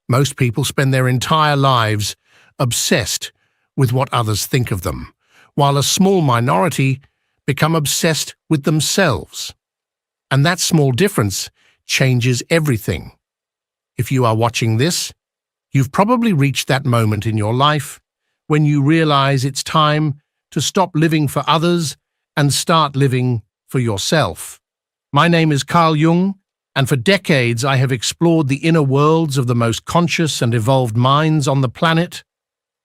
Most people spend their entire lives obsessed with what others think of them, while a small minority become obsessed with themselves. And that small difference changes everything. If you are watching this, you've probably reached that moment in your life when you realize it's time to stop living for others and start living for yourself. My name is Jung, and for decades I have explored the inner worlds of the most conscious and evolved minds on the planet,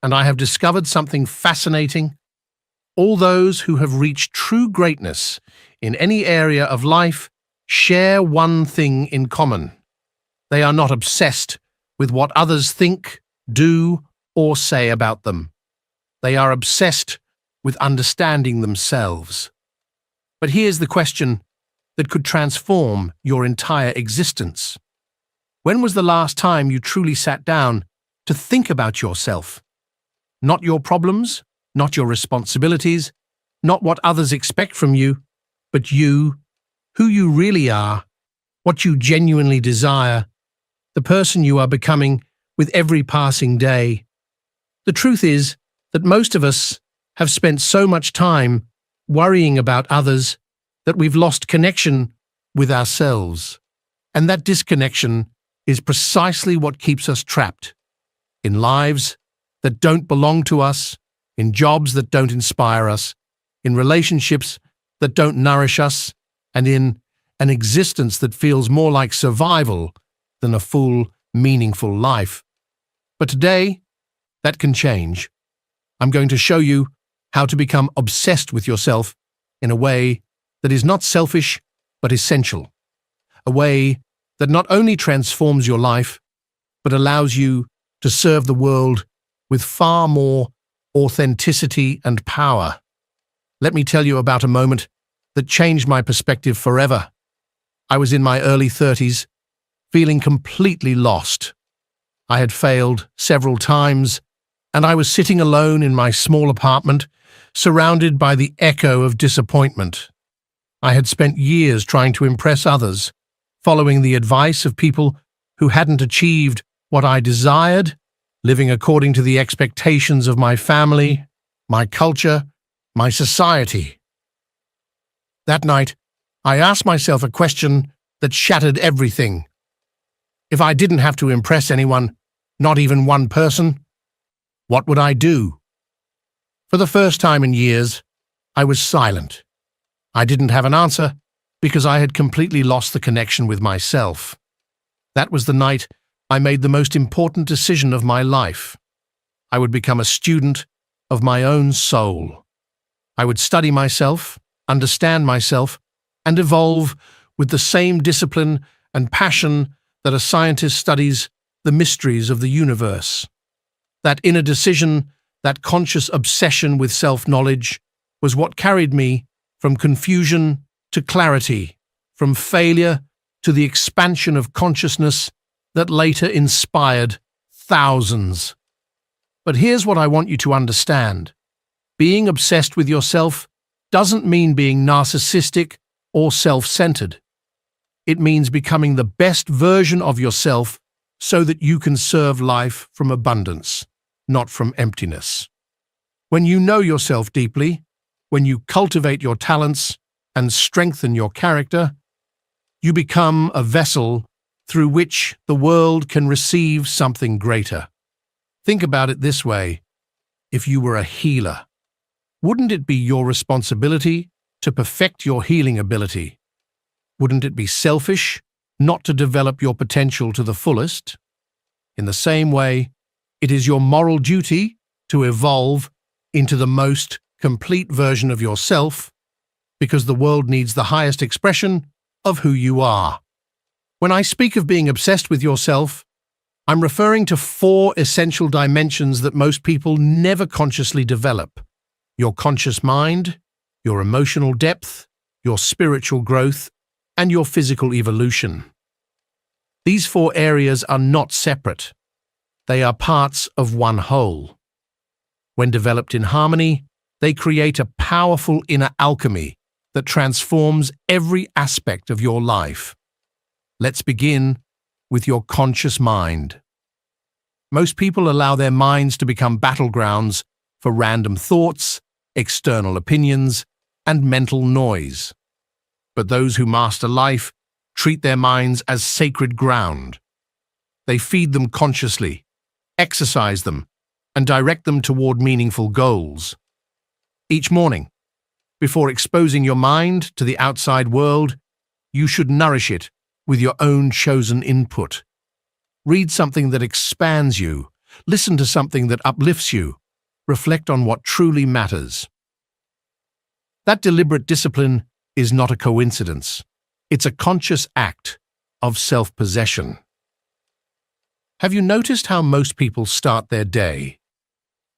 and I have discovered something fascinating. All those who have reached true greatness in any area of life share one thing in common. They are not obsessed with what others think, do, or say about them. They are obsessed with understanding themselves. But here's the question that could transform your entire existence. When was the last time you truly sat down to think about yourself? Not your problems, not your responsibilities, not what others expect from you, but you, who you really are, what you genuinely desire, the person you are becoming with every passing day. The truth is that most of us have spent so much time worrying about others that we've lost connection with ourselves. And that disconnection is precisely what keeps us trapped in lives that don't belong to us, in jobs that don't inspire us, in relationships that don't nourish us, and in an existence that feels more like survival than a full, meaningful life. But today, that can change. I'm going to show you how to become obsessed with yourself in a way that is not selfish, but essential. A way that not only transforms your life, but allows you to serve the world with far more authenticity and power. Let me tell you about a moment that changed my perspective forever. I was in my early 30s, feeling completely lost. I had failed several times, and I was sitting alone in my small apartment, surrounded by the echo of disappointment. I had spent years trying to impress others, following the advice of people who hadn't achieved what I desired, living according to the expectations of my family, my culture, my society. That night, I asked myself a question that shattered everything. If I didn't have to impress anyone, not even one person, what would I do? For the first time in years, I was silent. I didn't have an answer because I had completely lost the connection with myself. That was the night I made the most important decision of my life. I would become a student of my own soul. I would study myself, understand myself, and evolve with the same discipline and passion that a scientist studies the mysteries of the universe. That inner decision, that conscious obsession with self-knowledge, was what carried me from confusion to clarity, from failure to the expansion of consciousness that later inspired thousands. But here's what I want you to understand. Being obsessed with yourself doesn't mean being narcissistic or self-centered. It means becoming the best version of yourself so that you can serve life from abundance, not from emptiness. When you know yourself deeply, when you cultivate your talents and strengthen your character, you become a vessel through which the world can receive something greater. Think about it this way. If you were a healer, wouldn't it be your responsibility to perfect your healing ability? Wouldn't it be selfish not to develop your potential to the fullest? In the same way, it is your moral duty to evolve into the most complete version of yourself, because the world needs the highest expression of who you are. When I speak of being obsessed with yourself, I'm referring to 4 essential dimensions that most people never consciously develop: your conscious mind, your emotional depth, your spiritual growth, and your physical evolution. These 4 areas are not separate. They are parts of one whole. When developed in harmony, they create a powerful inner alchemy that transforms every aspect of your life. Let's begin with your conscious mind. Most people allow their minds to become battlegrounds for random thoughts, external opinions, and mental noise. But those who master life treat their minds as sacred ground. They feed them consciously, exercise them, and direct them toward meaningful goals. Each morning, before exposing your mind to the outside world, you should nourish it with your own chosen input. Read something that expands you, listen to something that uplifts you, reflect on what truly matters. That deliberate discipline is not a coincidence. It's a conscious act of self-possession. Have you noticed how most people start their day?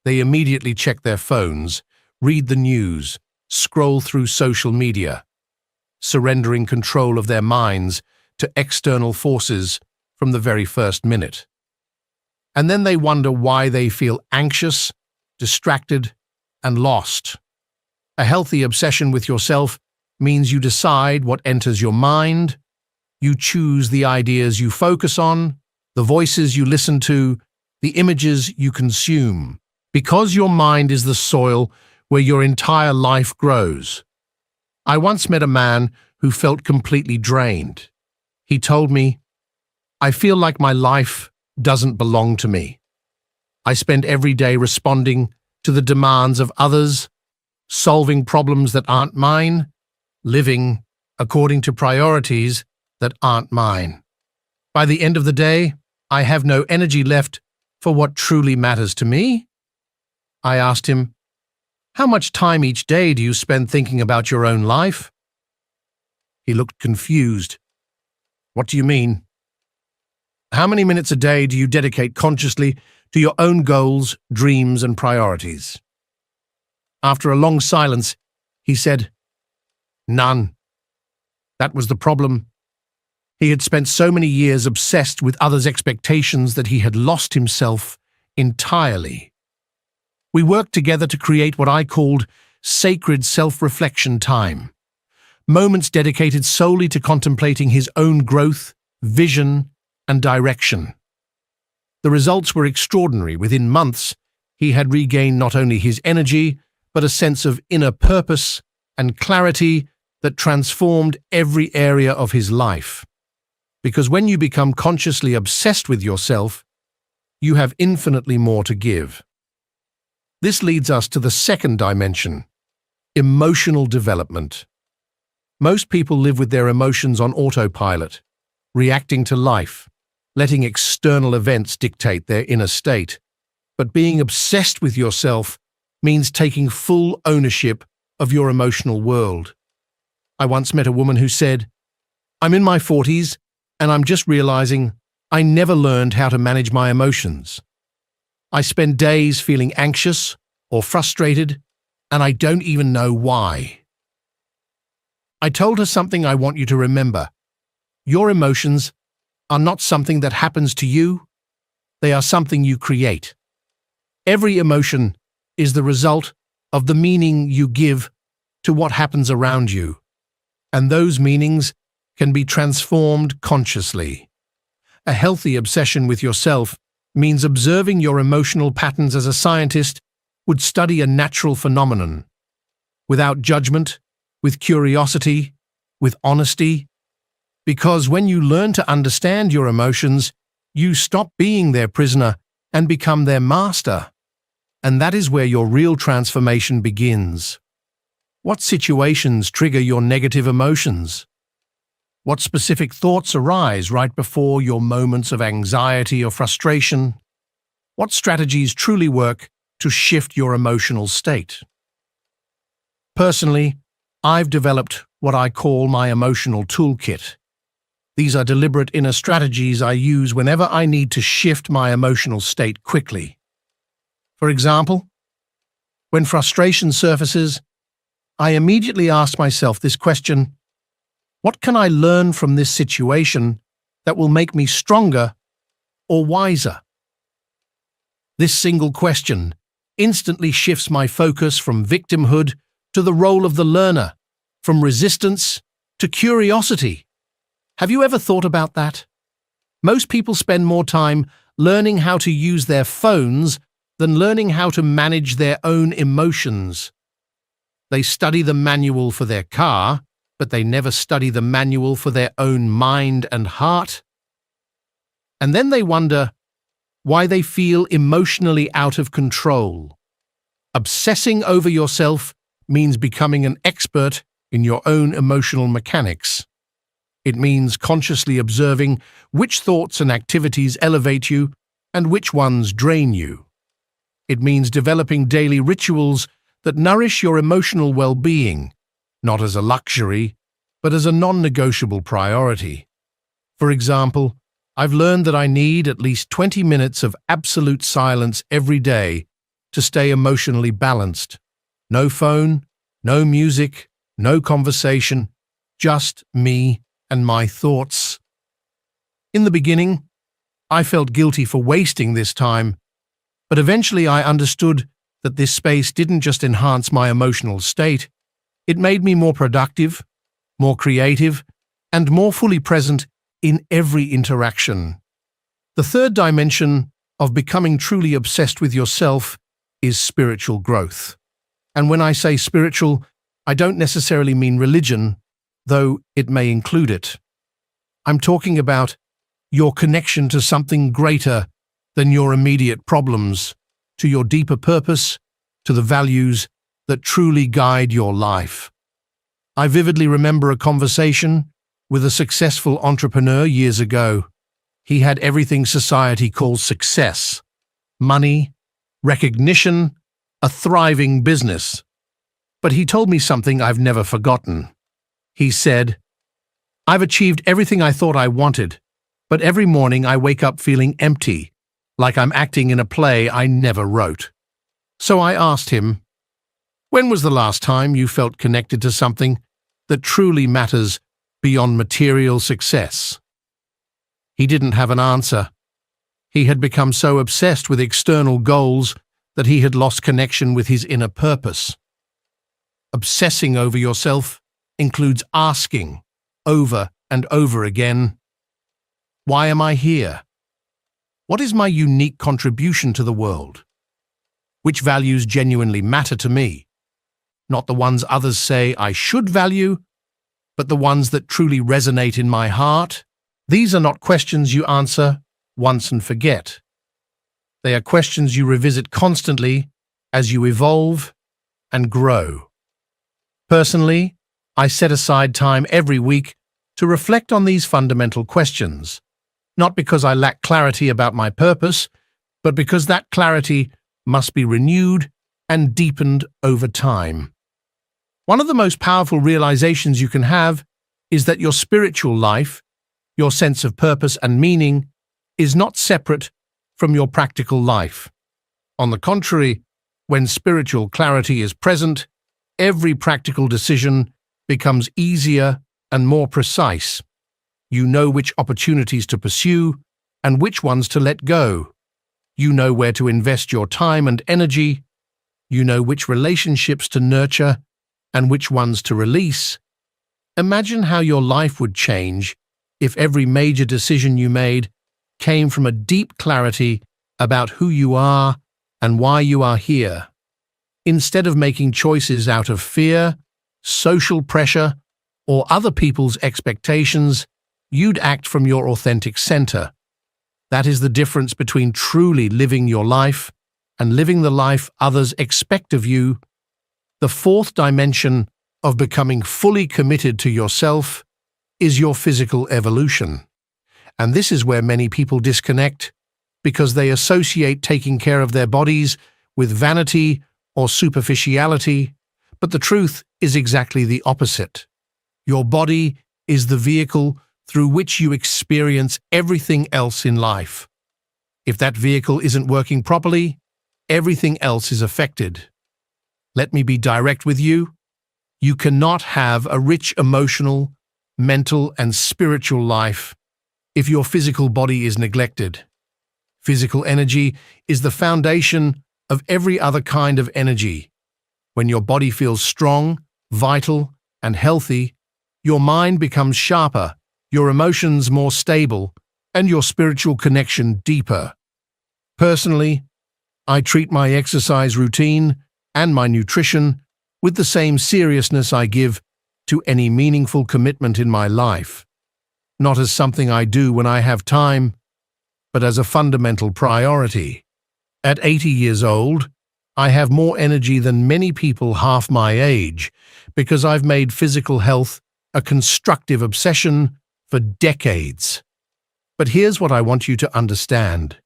They immediately check their phones, read the news, scroll through social media, surrendering control of their minds to external forces from the very first minute. And then they wonder why they feel anxious, distracted, and lost. A healthy obsession with yourself means you decide what enters your mind, you choose the ideas you focus on, the voices you listen to, the images you consume, because your mind is the soil where your entire life grows. I once met a man who felt completely drained. He told me, "I feel like my life doesn't belong to me. I spend every day responding to the demands of others, solving problems that aren't mine, living according to priorities that aren't mine. By the end of the day, I have no energy left for what truly matters to me." I asked him, "How much time each day do you spend thinking about your own life?" He looked confused. "What do you mean?" "How many minutes a day do you dedicate consciously to your own goals, dreams, and priorities?" After a long silence, he said, "None." That was the problem. He had spent so many years obsessed with others' expectations that he had lost himself entirely. We worked together to create what I called sacred self-reflection time, moments dedicated solely to contemplating his own growth, vision, and direction. The results were extraordinary. Within months, he had regained not only his energy, but a sense of inner purpose and clarity that transformed every area of his life. Because when you become consciously obsessed with yourself, you have infinitely more to give. This leads us to the second dimension, emotional development. Most people live with their emotions on autopilot, reacting to life, letting external events dictate their inner state. But being obsessed with yourself means taking full ownership of your emotional world. I once met a woman who said, "I'm in my 40s and I'm just realizing I never learned how to manage my emotions. I spend days feeling anxious or frustrated, and I don't even know why." I told her something I want you to remember. Your emotions are not something that happens to you, they are something you create. Every emotion is the result of the meaning you give to what happens around you, and those meanings can be transformed consciously. A healthy obsession with yourself means observing your emotional patterns as a scientist would study a natural phenomenon, without judgment, with curiosity, with honesty. Because when you learn to understand your emotions, you stop being their prisoner and become their master. And that is where your real transformation begins. What situations trigger your negative emotions? What specific thoughts arise right before your moments of anxiety or frustration? What strategies truly work to shift your emotional state? Personally, I've developed what I call my emotional toolkit. These are deliberate inner strategies I use whenever I need to shift my emotional state quickly. For example, when frustration surfaces, I immediately ask myself this question: what can I learn from this situation that will make me stronger or wiser? This single question instantly shifts my focus from victimhood to the role of the learner, from resistance to curiosity. Have you ever thought about that? Most people spend more time learning how to use their phones than learning how to manage their own emotions. They study the manual for their car, but they never study the manual for their own mind and heart. And then they wonder why they feel emotionally out of control. Obsessing over yourself means becoming an expert in your own emotional mechanics. It means consciously observing which thoughts and activities elevate you and which ones drain you. It means developing daily rituals that nourish your emotional well-being, not as a luxury, but as a non-negotiable priority. For example, I've learned that I need at least 20 minutes of absolute silence every day to stay emotionally balanced. No phone, no music, no conversation, just me and my thoughts. In the beginning, I felt guilty for wasting this time, but eventually I understood that this space didn't just enhance my emotional state, it made me more productive, more creative, and more fully present in every interaction. The third dimension of becoming truly obsessed with yourself is spiritual growth. And when I say spiritual, I don't necessarily mean religion, though it may include it. I'm talking about your connection to something greater than your immediate problems, to your deeper purpose, to the values that truly guide your life. I vividly remember a conversation with a successful entrepreneur years ago. He had everything society calls success: money, recognition, a thriving business. But he told me something I've never forgotten. He said, "I've achieved everything I thought I wanted, but every morning I wake up feeling empty, like I'm acting in a play I never wrote." So I asked him, "When was the last time you felt connected to something that truly matters beyond material success?" He didn't have an answer. He had become so obsessed with external goals that he had lost connection with his inner purpose. Obsessing over yourself includes asking, over and over again, why am I here? What is my unique contribution to the world? Which values genuinely matter to me? Not the ones others say I should value, but the ones that truly resonate in my heart. These are not questions you answer once and forget. They are questions you revisit constantly as you evolve and grow. Personally, I set aside time every week to reflect on these fundamental questions, not because I lack clarity about my purpose, but because that clarity must be renewed and deepened over time. One of the most powerful realizations you can have is that your spiritual life, your sense of purpose and meaning, is not separate from your practical life. On the contrary, when spiritual clarity is present, every practical decision becomes easier and more precise. You know which opportunities to pursue and which ones to let go. You know where to invest your time and energy. You know which relationships to nurture and which ones to release. Imagine how your life would change if every major decision you made came from a deep clarity about who you are and why you are here. Instead of making choices out of fear, social pressure, or other people's expectations, you'd act from your authentic center. That is the difference between truly living your life and living the life others expect of you. The fourth dimension of becoming fully committed to yourself is your physical evolution. And this is where many people disconnect because they associate taking care of their bodies with vanity or superficiality, but the truth is exactly the opposite. Your body is the vehicle through which you experience everything else in life. If that vehicle isn't working properly, everything else is affected. Let me be direct with you. You cannot have a rich emotional, mental, and spiritual life if your physical body is neglected. Physical energy is the foundation of every other kind of energy. When your body feels strong, vital, and healthy, your mind becomes sharper, your emotions more stable, and your spiritual connection deeper. Personally, I treat my exercise routine and my nutrition with the same seriousness I give to any meaningful commitment in my life, not as something I do when I have time, but as a fundamental priority. At 80 years old, I have more energy than many people half my age because I've made physical health a constructive obsession for decades. But here's what I want you to understand.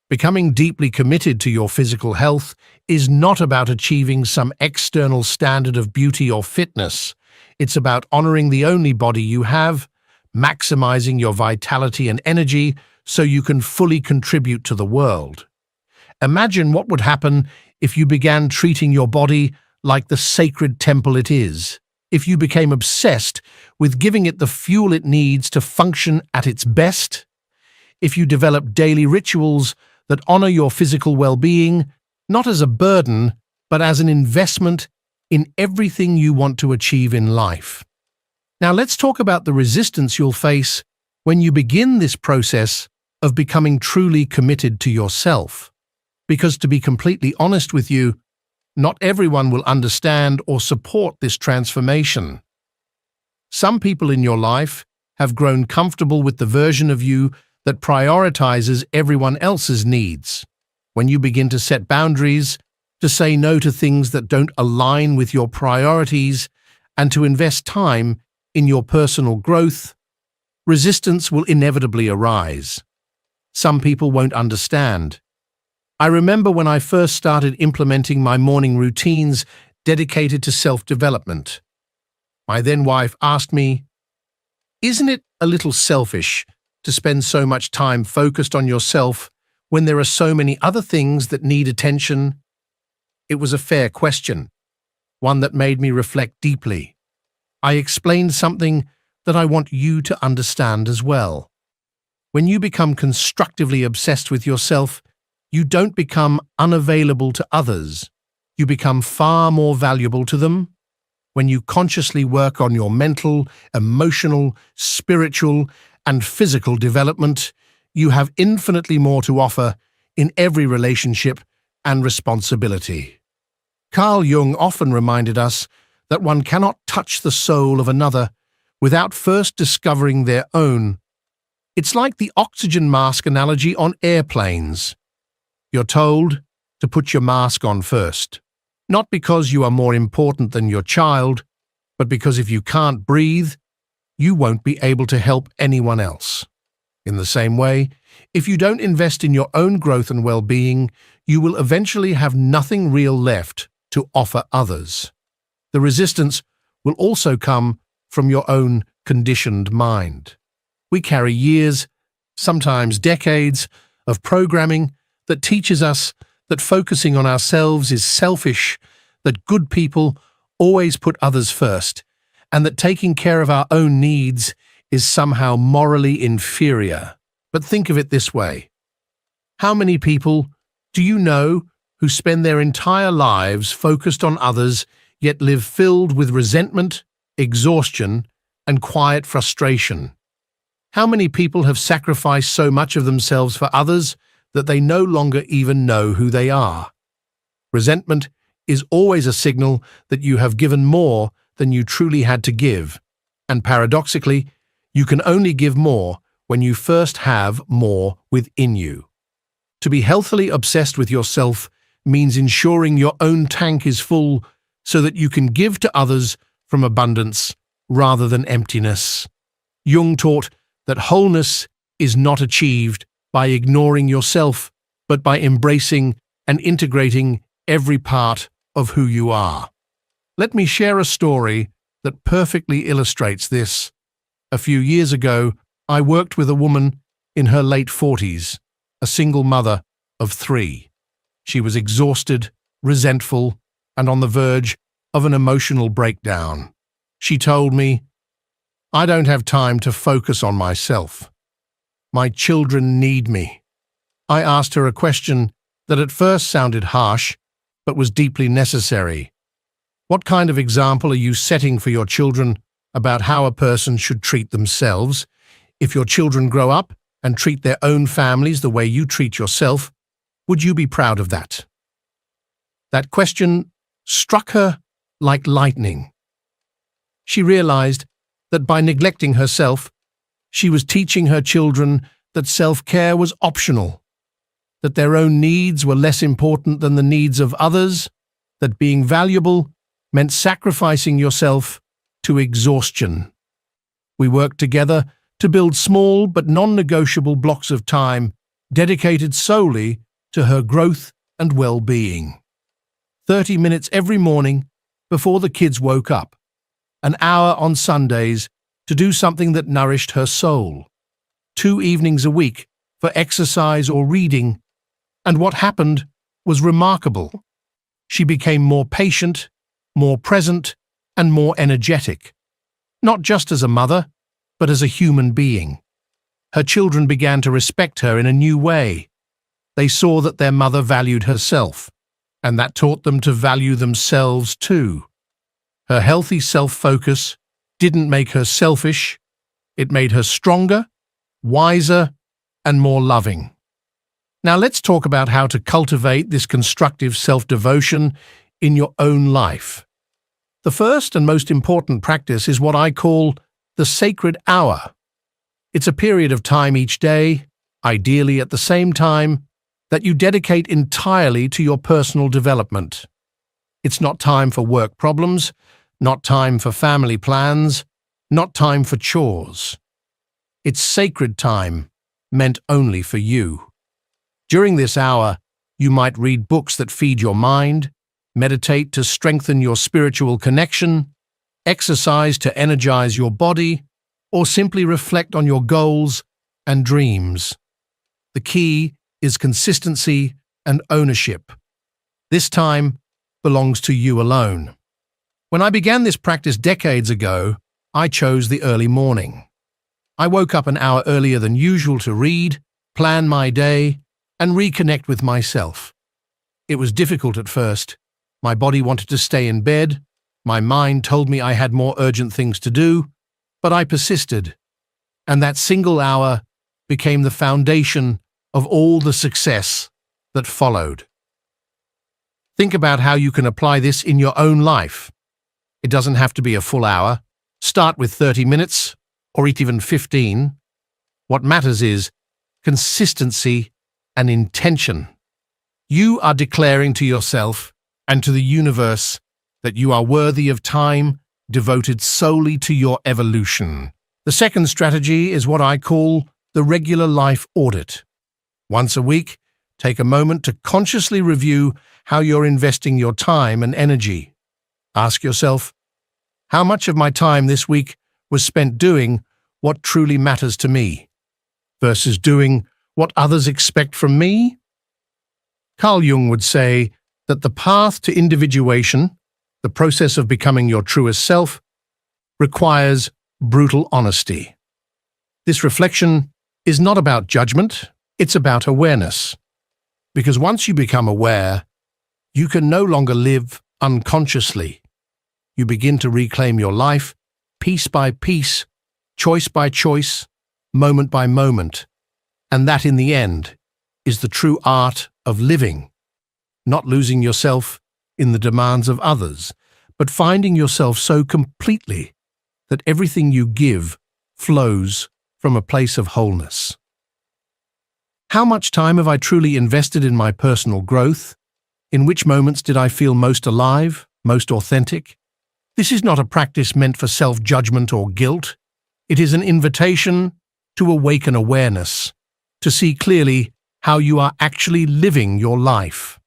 Becoming deeply committed to your physical health is not about achieving some external standard of beauty or fitness. It's about honoring the only body you have, maximizing your vitality and energy so you can fully contribute to the world. Imagine what would happen if you began treating your body like the sacred temple it is, if you became obsessed with giving it the fuel it needs to function at its best, if you developed daily rituals that honor your physical well-being, not as a burden, but as an investment in everything you want to achieve in life. Now let's talk about the resistance you'll face when you begin this process of becoming truly committed to yourself. Because to be completely honest with you, not everyone will understand or support this transformation. Some people in your life have grown comfortable with the version of you that prioritizes everyone else's needs. When you begin to set boundaries, to say no to things that don't align with your priorities, and to invest time in your personal growth, resistance will inevitably arise. Some people won't understand. I remember when I first started implementing my morning routines dedicated to self-development. My then-wife asked me, "Isn't it a little selfish to spend so much time focused on yourself when there are so many other things that need attention?" It was a fair question, one that made me reflect deeply. I explained something that I want you to understand as well. When you become constructively obsessed with yourself, you don't become unavailable to others. You become far more valuable to them. When you consciously work on your mental, emotional, spiritual, and physical development, you have infinitely more to offer in every relationship and responsibility. Carl Jung often reminded us that one cannot touch the soul of another without first discovering their own. It's like the oxygen mask analogy on airplanes. You're told to put your mask on first, not because you are more important than your child, but because if you can't breathe, you won't be able to help anyone else. In the same way, if you don't invest in your own growth and well-being, you will eventually have nothing real left to offer others. The resistance will also come from your own conditioned mind. We carry years, sometimes decades, of programming that teaches us that focusing on ourselves is selfish, that good people always put others first, and that taking care of our own needs is somehow morally inferior. But think of it this way. How many people do you know who spend their entire lives focused on others, yet live filled with resentment, exhaustion, and quiet frustration? How many people have sacrificed so much of themselves for others that they no longer even know who they are? Resentment is always a signal that you have given more than you truly had to give, and paradoxically, you can only give more when you first have more within you. To be healthily obsessed with yourself means ensuring your own tank is full so that you can give to others from abundance rather than emptiness. Jung taught that wholeness is not achieved by ignoring yourself, but by embracing and integrating every part of who you are. Let me share a story that perfectly illustrates this. A few years ago, I worked with a woman in her late 40s, a single mother of 3. She was exhausted, resentful, and on the verge of an emotional breakdown. She told me, "I don't have time to focus on myself. My children need me." I asked her a question that at first sounded harsh, but was deeply necessary. What kind of example are you setting for your children about how a person should treat themselves? If your children grow up and treat their own families the way you treat yourself, Would you be proud of that? That question struck her like lightning. She realized that by neglecting herself, she was teaching her children that self-care was optional, that their own needs were less important than the needs of others, that being valuable meant sacrificing yourself to exhaustion. We worked together to build small but non-negotiable blocks of time dedicated solely to her growth and well-being. 30 minutes every morning before the kids woke up, an hour on Sundays to do something that nourished her soul, 2 evenings a week for exercise or reading, and what happened was remarkable. She became more patient, more present, and more energetic, not just as a mother, but as a human being. Her children began to respect her in a new way. They saw that their mother valued herself, and that taught them to value themselves too. Her healthy self-focus didn't make her selfish, it made her stronger, wiser, and more loving. Now let's talk about how to cultivate this constructive self-devotion in your own life. The first and most important practice is what I call the sacred hour. It's a period of time each day, ideally at the same time, that you dedicate entirely to your personal development. It's not time for work problems, not time for family plans, not time for chores. It's sacred time, meant only for you. During this hour, you might read books that feed your mind, meditate to strengthen your spiritual connection, exercise to energize your body, or simply reflect on your goals and dreams. The key is consistency and ownership. This time belongs to you alone. When I began this practice decades ago, I chose the early morning. I woke up an hour earlier than usual to read, plan my day, and reconnect with myself. It was difficult at first. My body wanted to stay in bed, my mind told me I had more urgent things to do, but I persisted, and that single hour became the foundation of all the success that followed. Think about how you can apply this in your own life. It doesn't have to be a full hour. Start with 30 minutes, or even 15. What matters is consistency and intention. You are declaring to yourself and to the universe that you are worthy of time devoted solely to your evolution. The second strategy is what I call the regular life audit. Once a week, take a moment to consciously review how you're investing your time and energy. Ask yourself, how much of my time this week was spent doing what truly matters to me, versus doing what others expect from me? Carl Jung would say that the path to individuation, the process of becoming your truest self, requires brutal honesty. This reflection is not about judgment, it's about awareness. Because once you become aware, you can no longer live unconsciously. You begin to reclaim your life, piece by piece, choice by choice, moment by moment. And that, in the end, is the true art of living. Not losing yourself in the demands of others, but finding yourself so completely that everything you give flows from a place of wholeness. How much time have I truly invested in my personal growth? In which moments did I feel most alive, most authentic? This is not a practice meant for self-judgment or guilt. It is an invitation to awaken awareness, to see clearly how you are actually living your life.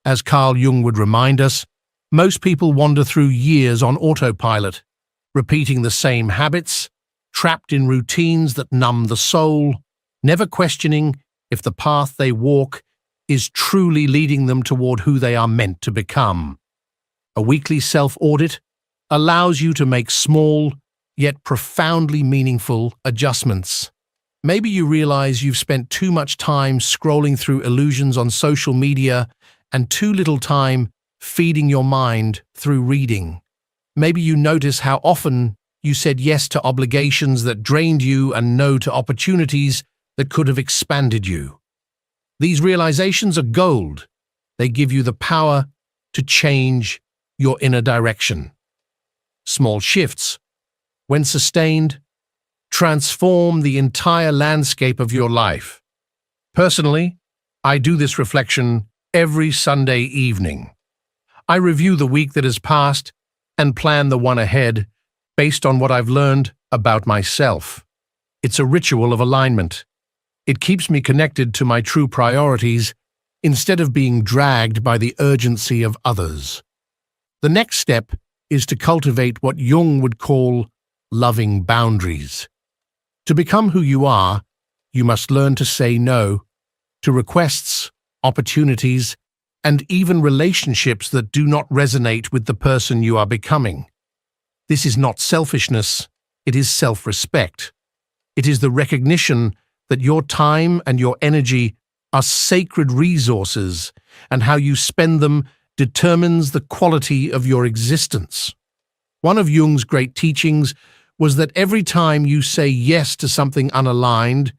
As Carl Jung would remind us, most people wander through years on autopilot, repeating the same habits, trapped in routines that numb the soul, never questioning if the path they walk is truly leading them toward who they are meant to become. A weekly self-audit allows you to make small, yet profoundly meaningful adjustments. Maybe you realize you've spent too much time scrolling through illusions on social media and too little time feeding your mind through reading. Maybe you notice how often you said yes to obligations that drained you and no to opportunities that could have expanded you. These realizations are gold. They give you the power to change your inner direction. Small shifts, when sustained, transform the entire landscape of your life. Personally, I do this reflection every Sunday evening. I review the week that has passed and plan the one ahead based on what I've learned about myself. It's a ritual of alignment. It keeps me connected to my true priorities instead of being dragged by the urgency of others. The next step is to cultivate what Jung would call loving boundaries. To become who you are, you must learn to say no to requests, opportunities, and even relationships that do not resonate with the person you are becoming. This is not selfishness, it is self-respect. It is the recognition that your time and your energy are sacred resources, and how you spend them determines the quality of your existence. One of Jung's great teachings was that every time you say yes to something unaligned,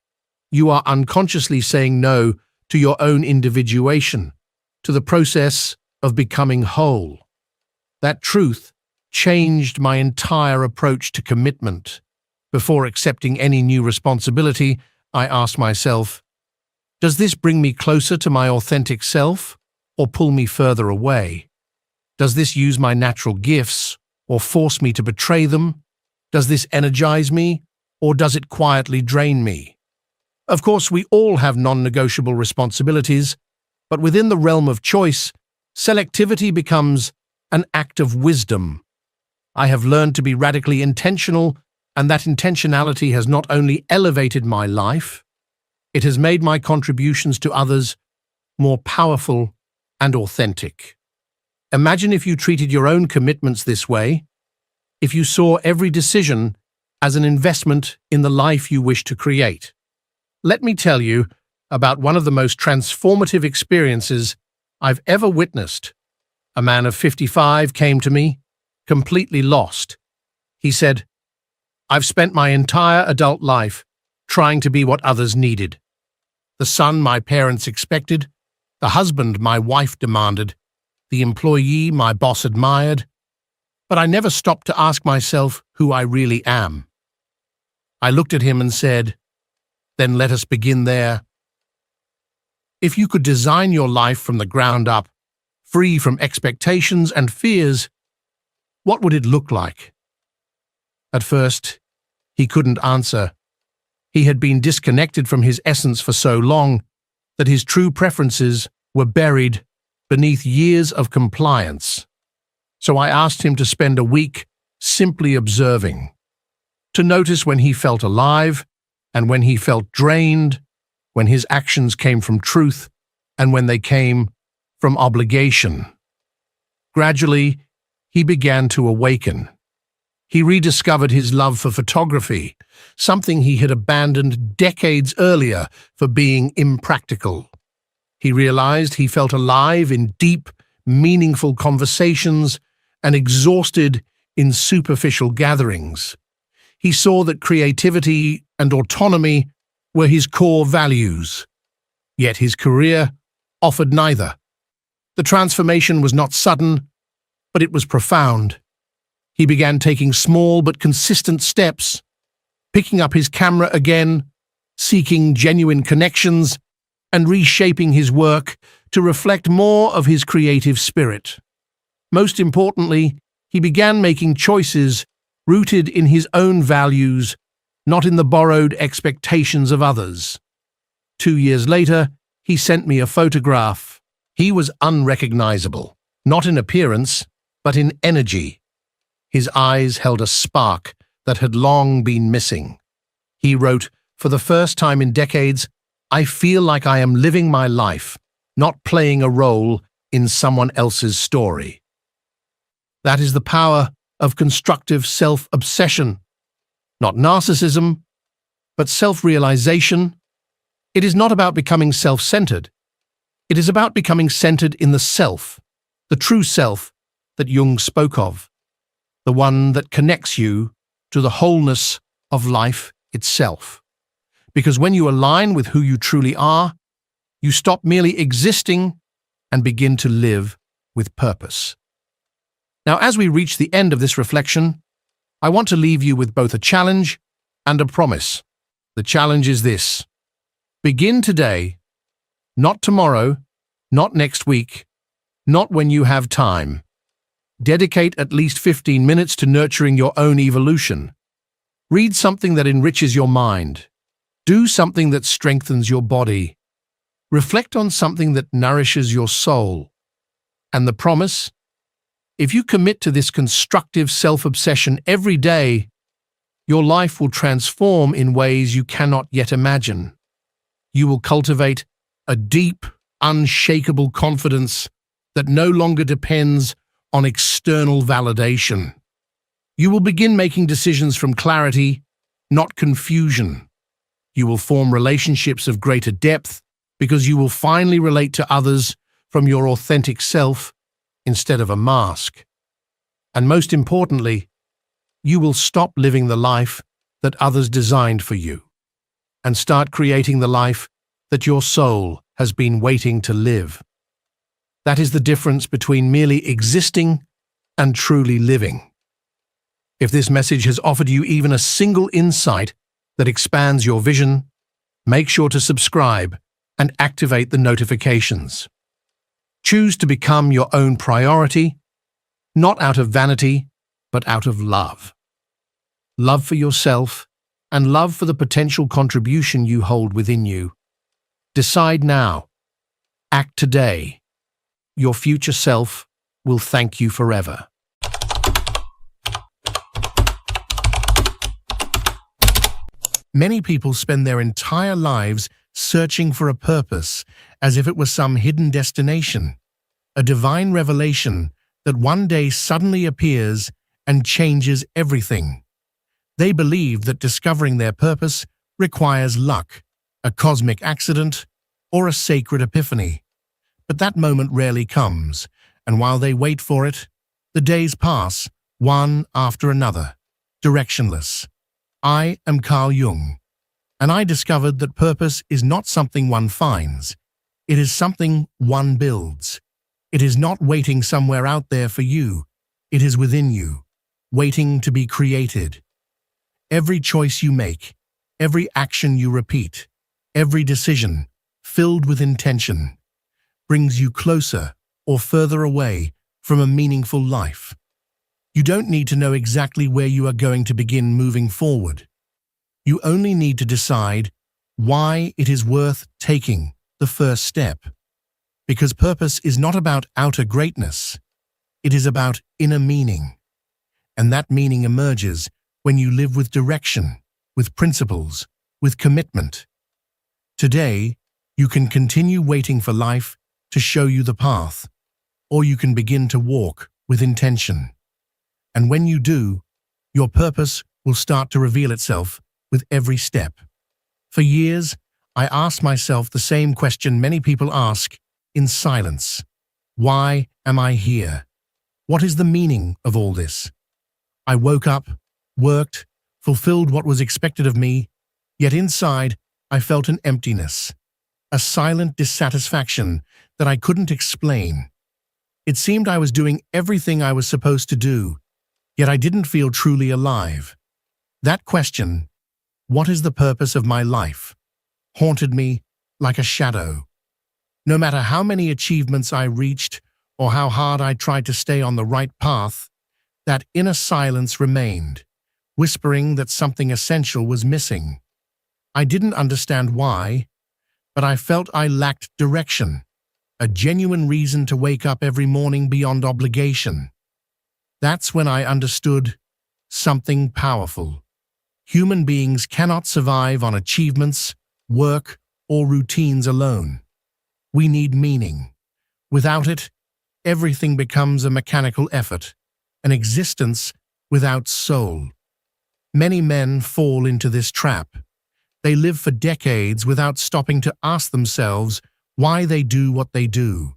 you are unconsciously saying no to your own individuation, to the process of becoming whole. That truth changed my entire approach to commitment. Before accepting any new responsibility, I asked myself, does this bring me closer to my authentic self or pull me further away? Does this use my natural gifts or force me to betray them? Does this energize me or does it quietly drain me? Of course, we all have non-negotiable responsibilities, but within the realm of choice, selectivity becomes an act of wisdom. I have learned to be radically intentional, and that intentionality has not only elevated my life, it has made my contributions to others more powerful and authentic. Imagine if you treated your own commitments this way, if you saw every decision as an investment in the life you wish to create. Let me tell you about one of the most transformative experiences I've ever witnessed. A man of 55 came to me, completely lost. He said, "I've spent my entire adult life trying to be what others needed. The son my parents expected, the husband my wife demanded, the employee my boss admired, but I never stopped to ask myself who I really am." I looked at him and said, "Then let us begin there. If you could design your life from the ground up, free from expectations and fears, what would it look like?" At first, he couldn't answer. He had been disconnected from his essence for so long that his true preferences were buried beneath years of compliance. So I asked him to spend a week simply observing, to notice when he felt alive and when he felt drained, when his actions came from truth and when they came from obligation. Gradually, he began to awaken. He rediscovered his love for photography, something he had abandoned decades earlier for being impractical. He realized he felt alive in deep, meaningful conversations and exhausted in superficial gatherings. He saw that creativity and autonomy were his core values, yet his career offered neither. The transformation was not sudden, but it was profound. He began taking small but consistent steps, picking up his camera again, seeking genuine connections, and reshaping his work to reflect more of his creative spirit. Most importantly, he began making choices rooted in his own values, not in the borrowed expectations of others. 2 years later, he sent me a photograph. He was unrecognizable, not in appearance, but in energy. His eyes held a spark that had long been missing. He wrote, "For the first time in decades, I feel like I am living my life, not playing a role in someone else's story." That is the power of constructive self-obsession, not narcissism, but self-realization. It is not about becoming self-centered. It is about becoming centered in the self, the true self that Jung spoke of, the one that connects you to the wholeness of life itself. Because when you align with who you truly are, You stop merely existing and begin to live with purpose. Now, as we reach the end of this reflection, I want to leave you with both a challenge and a promise. The challenge is this: begin today, not tomorrow, not next week, not when you have time. Dedicate at least 15 minutes to nurturing your own evolution. Read something that enriches your mind. Do something that strengthens your body. Reflect on something that nourishes your soul. And the promise? If you commit to this constructive self-obsession every day, your life will transform in ways you cannot yet imagine. You will cultivate a deep, unshakable confidence that no longer depends on external validation. You will begin making decisions from clarity, not confusion. You will form relationships of greater depth because you will finally relate to others from your authentic self instead of a mask. And most importantly, you will stop living the life that others designed for you and start creating the life that your soul has been waiting to live. That is the difference between merely existing and truly living. If this message has offered you even a single insight that expands your vision, make sure to subscribe and activate the notifications. Choose to become your own priority, not out of vanity, but out of love. Love for yourself and love for the potential contribution you hold within you. Decide now. Act today. Your future self will thank you forever. Many people spend their entire lives searching for a purpose, as if it was some hidden destination, a divine revelation that one day suddenly appears and changes everything. They believe that discovering their purpose requires luck, a cosmic accident, or a sacred epiphany. But that moment rarely comes, and while they wait for it, the days pass, one after another, directionless. I am Jung, and I discovered that purpose is not something one finds. It is something one builds. It is not waiting somewhere out there for you. It is within you, waiting to be created. Every choice you make, every action you repeat, every decision, filled with intention, brings you closer or further away from a meaningful life. You don't need to know exactly where you are going to begin moving forward. You only need to decide why it is worth taking the first step. Because purpose is not about outer greatness. It is about inner meaning. And that meaning emerges when you live with direction, with principles, with commitment. Today, you can continue waiting for life to show you the path, or you can begin to walk with intention. And when you do, your purpose will start to reveal itself with every step. For years, I asked myself the same question many people ask in silence. Why am I here? What is the meaning of all this? I woke up, worked, fulfilled what was expected of me, yet inside I felt an emptiness, a silent dissatisfaction that I couldn't explain. It seemed I was doing everything I was supposed to do, yet I didn't feel truly alive. That question, what is the purpose of my life, haunted me like a shadow. No matter how many achievements I reached or how hard I tried to stay on the right path, that inner silence remained, whispering that something essential was missing. I didn't understand why, but I felt I lacked direction, a genuine reason to wake up every morning beyond obligation. That's when I understood something powerful. Human beings cannot survive on achievements, work, or routines alone. We need meaning. Without it, everything becomes a mechanical effort, an existence without soul. Many men fall into this trap. They live for decades without stopping to ask themselves why they do what they do.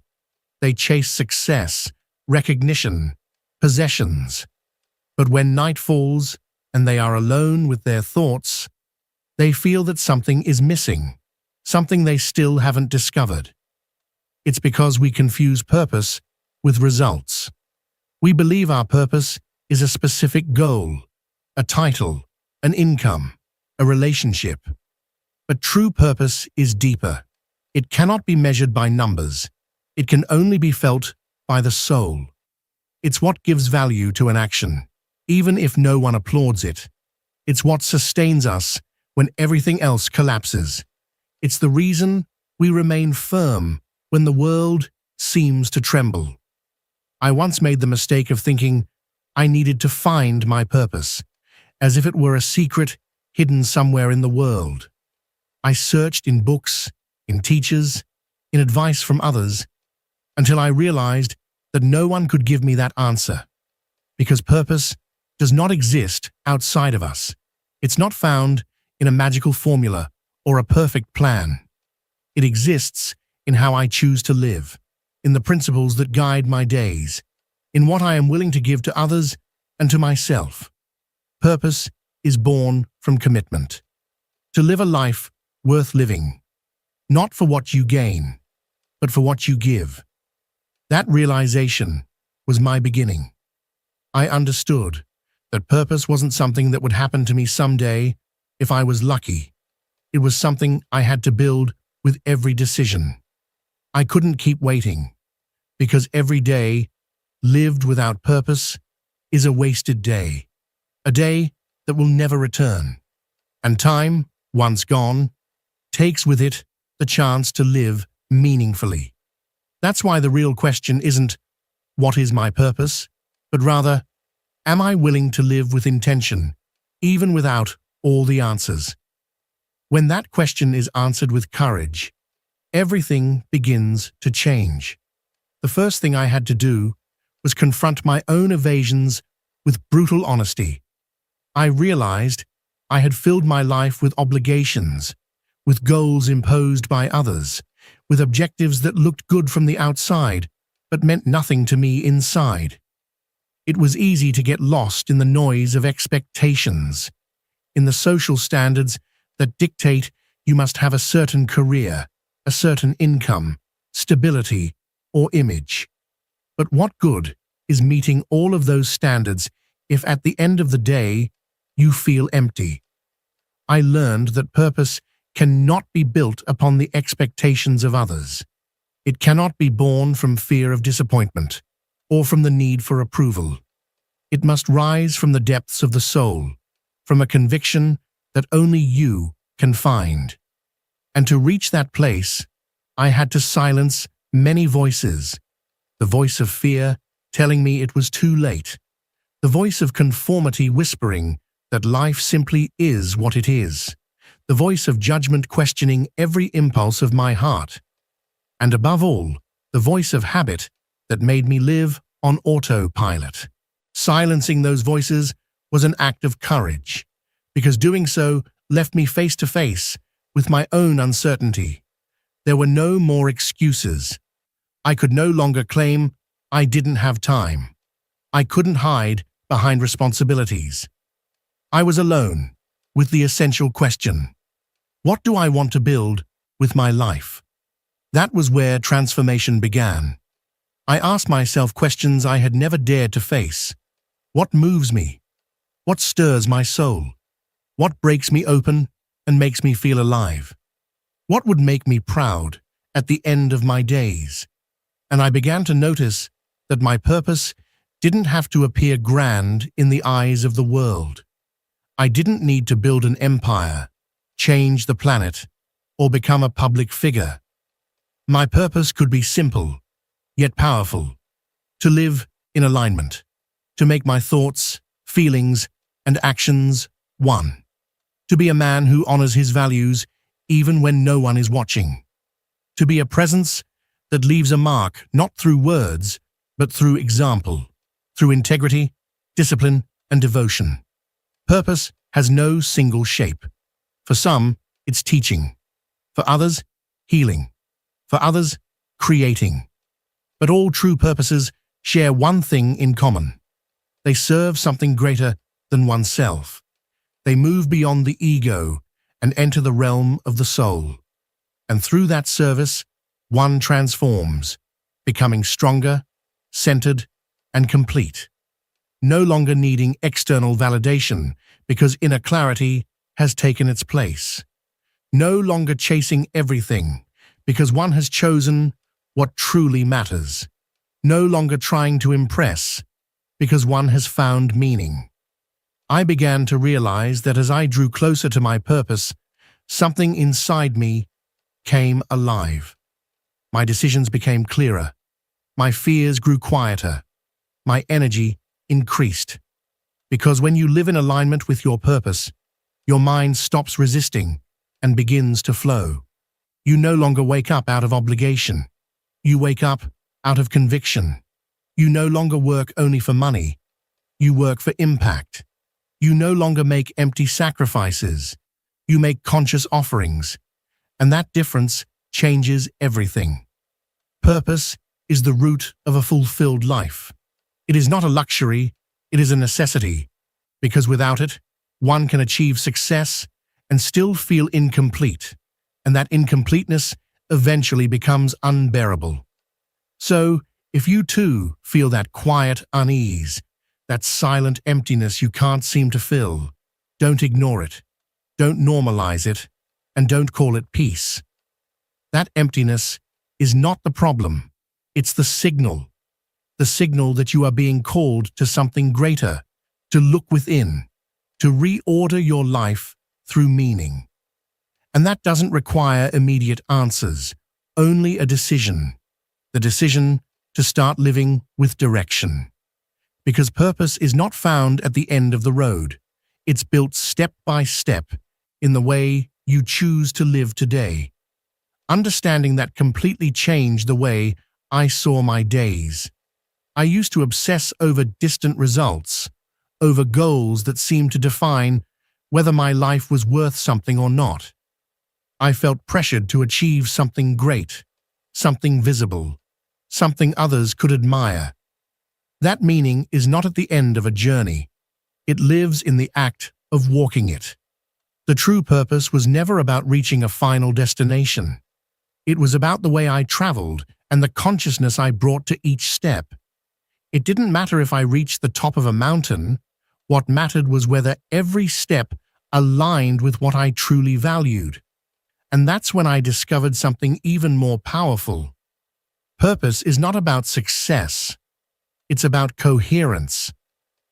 They chase success, recognition, possessions. But when night falls and they are alone with their thoughts, they feel that something is missing. something they still haven't discovered. It's because we confuse purpose with results. We believe our purpose is a specific goal, a title, an income, a relationship. But true purpose is deeper. It cannot be measured by numbers. It can only be felt by the soul. It's what gives value to an action, even if no one applauds it. It's what sustains us when everything else collapses. It's the reason we remain firm when the world seems to tremble. I once made the mistake of thinking I needed to find my purpose, as if it were a secret hidden somewhere in the world. I searched in books, in teachers, in advice from others, until I realized that no one could give me that answer. Because purpose does not exist outside of us. It's not found in a magical formula or a perfect plan. It exists in how I choose to live, in the principles that guide my days, in what I am willing to give to others and to myself. Purpose is born from commitment. To live a life worth living, not for what you gain, but for what you give. That realization was my beginning. I understood that purpose wasn't something that would happen to me someday if I was lucky. It was something I had to build with every decision. I couldn't keep waiting, because every day lived without purpose is a wasted day, a day that will never return. And time, once gone, takes with it the chance to live meaningfully. That's why the real question isn't, what is my purpose? But rather, am I willing to live with intention, even without all the answers? When that question is answered with courage, everything begins to change. The first thing I had to do was confront my own evasions with brutal honesty. I realized I had filled my life with obligations, with goals imposed by others, with objectives that looked good from the outside, but meant nothing to me inside. It was easy to get lost in the noise of expectations, in the social standards that dictate you must have a certain career, a certain income, stability, or image. But what good is meeting all of those standards if at the end of the day you feel empty? I learned that purpose cannot be built upon the expectations of others. It cannot be born from fear of disappointment or from the need for approval. It must rise from the depths of the soul, from a conviction that only you can find. And to reach that place, I had to silence many voices. The voice of fear telling me it was too late. The voice of conformity whispering that life simply is what it is. The voice of judgment questioning every impulse of my heart. And above all, the voice of habit that made me live on autopilot. Silencing those voices was an act of courage, because doing so left me face to face with my own uncertainty. There were no more excuses. I could no longer claim I didn't have time. I couldn't hide behind responsibilities. I was alone with the essential question: what do I want to build with my life? That was where transformation began. I asked myself questions I had never dared to face. What moves me? What stirs my soul? What breaks me open and makes me feel alive? What would make me proud at the end of my days? And I began to notice that my purpose didn't have to appear grand in the eyes of the world. I didn't need to build an empire, change the planet, or become a public figure. My purpose could be simple, yet powerful: to live in alignment, to make my thoughts, feelings, and actions one, to be a man who honors his values even when no one is watching, to be a presence that leaves a mark not through words, but through example, through integrity, discipline, and devotion. Purpose has no single shape. For some, it's teaching. For others, healing. For others, creating. But all true purposes share one thing in common. They serve something greater than oneself. They move beyond the ego and enter the realm of the soul. And through that service, one transforms, becoming stronger, centered, and complete, no longer needing external validation because inner clarity has taken its place, no longer chasing everything because one has chosen what truly matters, no longer trying to impress because one has found meaning. I began to realize that as I drew closer to my purpose, something inside me came alive. My decisions became clearer. My fears grew quieter. My energy increased. Because when you live in alignment with your purpose, your mind stops resisting and begins to flow. You no longer wake up out of obligation. You wake up out of conviction. You no longer work only for money. You work for impact. You no longer make empty sacrifices. You make conscious offerings. And that difference changes everything. Purpose is the root of a fulfilled life. It is not a luxury, it is a necessity, because without it, one can achieve success and still feel incomplete, and that incompleteness eventually becomes unbearable. So, if you too feel that quiet unease, that silent emptiness you can't seem to fill, don't ignore it, don't normalize it, and don't call it peace. That emptiness is not the problem, it's the signal that you are being called to something greater, to look within, to reorder your life through meaning. And that doesn't require immediate answers, only a decision, the decision to start living with direction. Because purpose is not found at the end of the road, it's built step by step in the way you choose to live today. Understanding that completely changed the way I saw my days. I used to obsess over distant results, over goals that seemed to define whether my life was worth something or not. I felt pressured to achieve something great, something visible, something others could admire. That meaning is not at the end of a journey. It lives in the act of walking it. The true purpose was never about reaching a final destination. It was about the way I traveled and the consciousness I brought to each step. It didn't matter if I reached the top of a mountain. What mattered was whether every step aligned with what I truly valued. And that's when I discovered something even more powerful. Purpose is not about success. It's about coherence.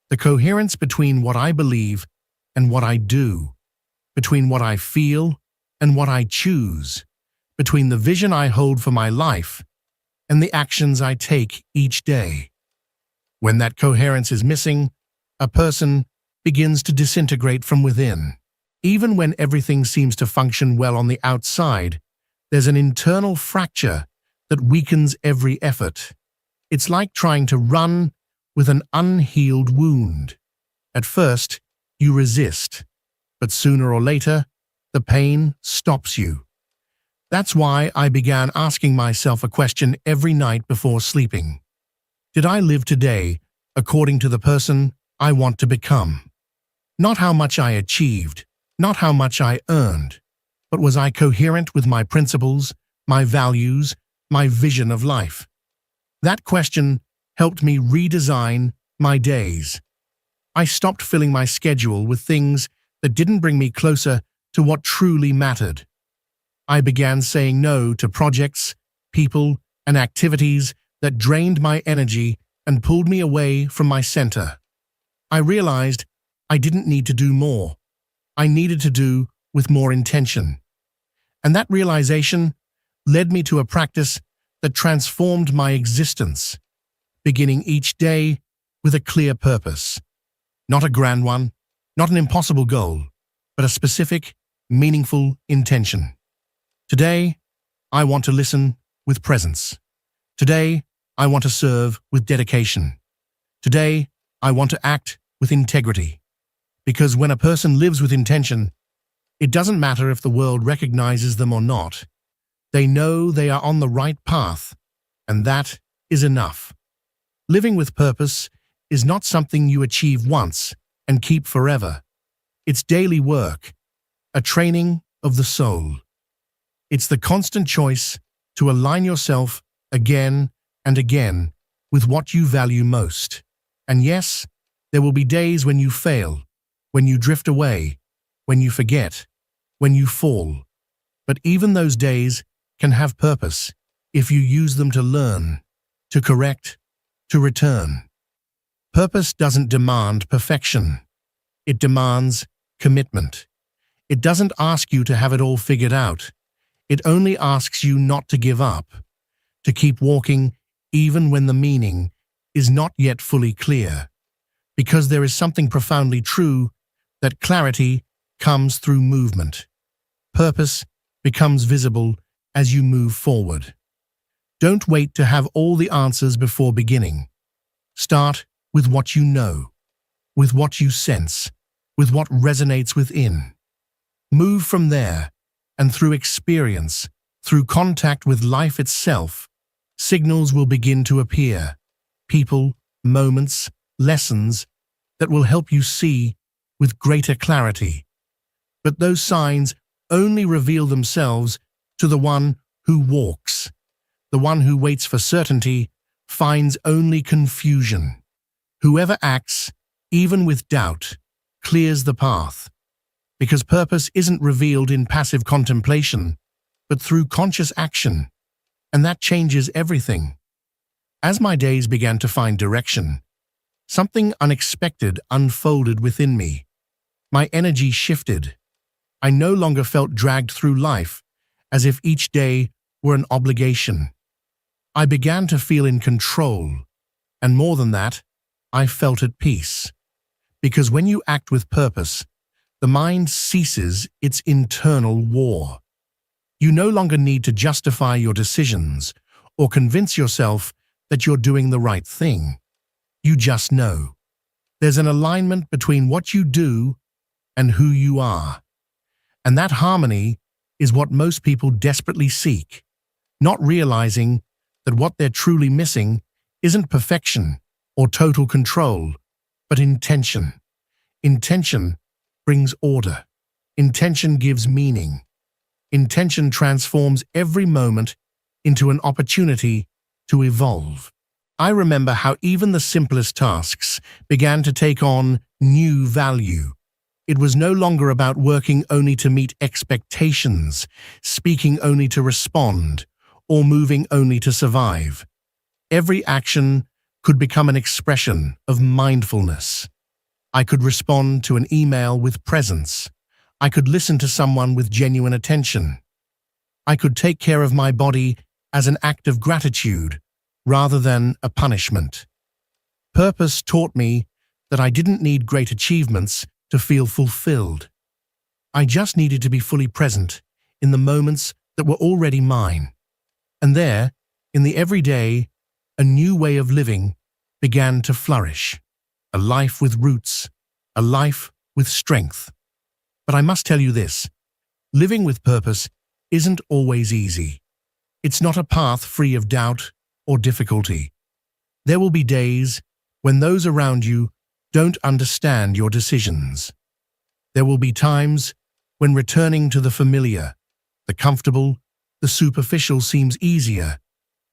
The coherence between what I believe and what I do, between what I feel and what I choose, between the vision I hold for my life and the actions I take each day. When that coherence is missing, a person begins to disintegrate from within. Even when everything seems to function well on the outside, there's an internal fracture that weakens every effort. It's like trying to run with an unhealed wound. At first, you resist, but sooner or later, the pain stops you. That's why I began asking myself a question every night before sleeping. Did I live today according to the person I want to become? Not how much I achieved, not how much I earned, but was I coherent with my principles, my values, my vision of life? That question helped me redesign my days. I stopped filling my schedule with things that didn't bring me closer to what truly mattered. I began saying no to projects, people, and activities that drained my energy and pulled me away from my center. I realized I didn't need to do more. I needed to do with more intention. And that realization led me to a practice that transformed my existence, beginning each day with a clear purpose. Not a grand one, not an impossible goal, but a specific, meaningful intention. Today, I want to listen with presence. Today, I want to serve with dedication. Today, I want to act with integrity. Because when a person lives with intention, it doesn't matter if the world recognizes them or not. They know they are on the right path, and that is enough. Living with purpose is not something you achieve once and keep forever. It's daily work, a training of the soul. It's the constant choice to align yourself again and again with what you value most. And yes, there will be days when you fail, when you drift away, when you forget, when you fall. But even those days can have purpose if you use them to learn, to correct, to return. Purpose doesn't demand perfection. It demands commitment. It doesn't ask you to have it all figured out. It only asks you not to give up, to keep walking even when the meaning is not yet fully clear. Because there is something profoundly true that clarity comes through movement. Purpose becomes visible as you move forward. Don't wait to have all the answers before beginning. Start with what you know, with what you sense, with what resonates within. Move from there, and through experience, through contact with life itself, signals will begin to appear. People, moments, lessons that will help you see with greater clarity. But those signs only reveal themselves to the one who walks. The one who waits for certainty finds only confusion. Whoever acts, even with doubt, clears the path. Because purpose isn't revealed in passive contemplation, but through conscious action. And that changes everything. As my days began to find direction, something unexpected unfolded within me. My energy shifted. I no longer felt dragged through life as if each day were an obligation. I began to feel in control, and more than that, I felt at peace. Because when you act with purpose, the mind ceases its internal war. You no longer need to justify your decisions or convince yourself that you're doing the right thing. You just know. There's an alignment between what you do and who you are. And that harmony is what most people desperately seek, not realizing that what they're truly missing isn't perfection or total control, but intention. Intention brings order. Intention gives meaning. Intention transforms every moment into an opportunity to evolve. I remember how even the simplest tasks began to take on new value. It was no longer about working only to meet expectations, speaking only to respond, or moving only to survive. Every action could become an expression of mindfulness. I could respond to an email with presence. I could listen to someone with genuine attention. I could take care of my body as an act of gratitude rather than a punishment. Purpose taught me that I didn't need great achievements to feel fulfilled. I just needed to be fully present in the moments that were already mine. And there, in the everyday, a new way of living began to flourish. A life with roots, a life with strength. But I must tell you this, living with purpose isn't always easy. It's not a path free of doubt or difficulty. There will be days when those around you don't understand your decisions. There will be times when returning to the familiar, the comfortable, the superficial seems easier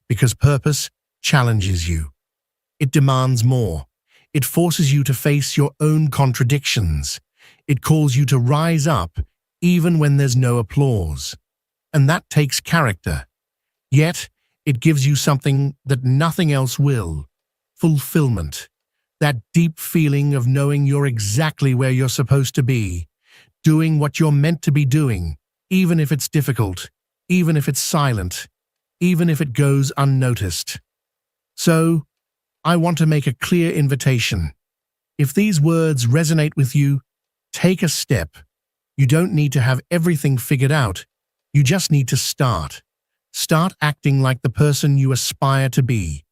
because purpose challenges you. It demands more. It forces you to face your own contradictions. It calls you to rise up even when there's no applause. And that takes character. Yet, it gives you something that nothing else will. Fulfillment. That deep feeling of knowing you're exactly where you're supposed to be, doing what you're meant to be doing, even if it's difficult, even if it's silent, even if it goes unnoticed. So, I want to make a clear invitation. If these words resonate with you, take a step. You don't need to have everything figured out. You just need to start. Start acting like the person you aspire to be.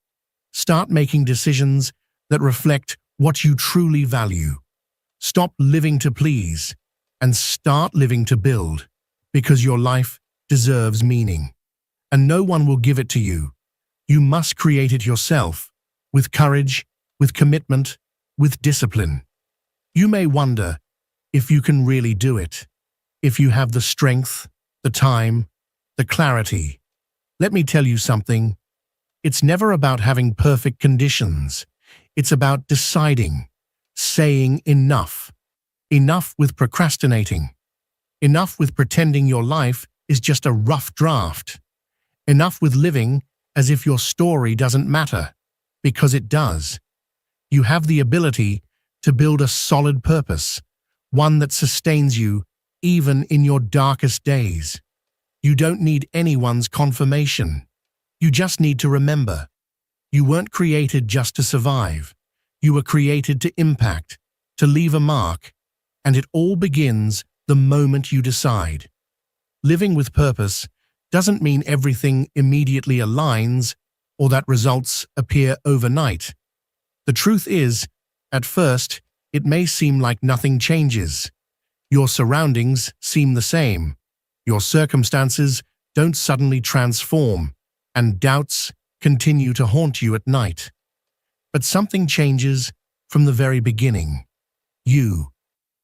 Start making decisions that reflect what you truly value. Stop living to please and start living to build, because your life deserves meaning. And no one will give it to you. You must create it yourself, with courage, with commitment, with discipline. You may wonder if you can really do it, if you have the strength, the time, the clarity. Let me tell you something. It's never about having perfect conditions. It's about deciding, saying enough. Enough with procrastinating. Enough with pretending your life is just a rough draft. Enough with living as if your story doesn't matter, because it does. You have the ability to build a solid purpose, one that sustains you even in your darkest days. You don't need anyone's confirmation. You just need to remember. You weren't created just to survive. You were created to impact, to leave a mark, and it all begins the moment you decide. Living with purpose doesn't mean everything immediately aligns or that results appear overnight. The truth is, at first, it may seem like nothing changes. Your surroundings seem the same. Your circumstances don't suddenly transform, and doubts continue to haunt you at night. But something changes from the very beginning. You,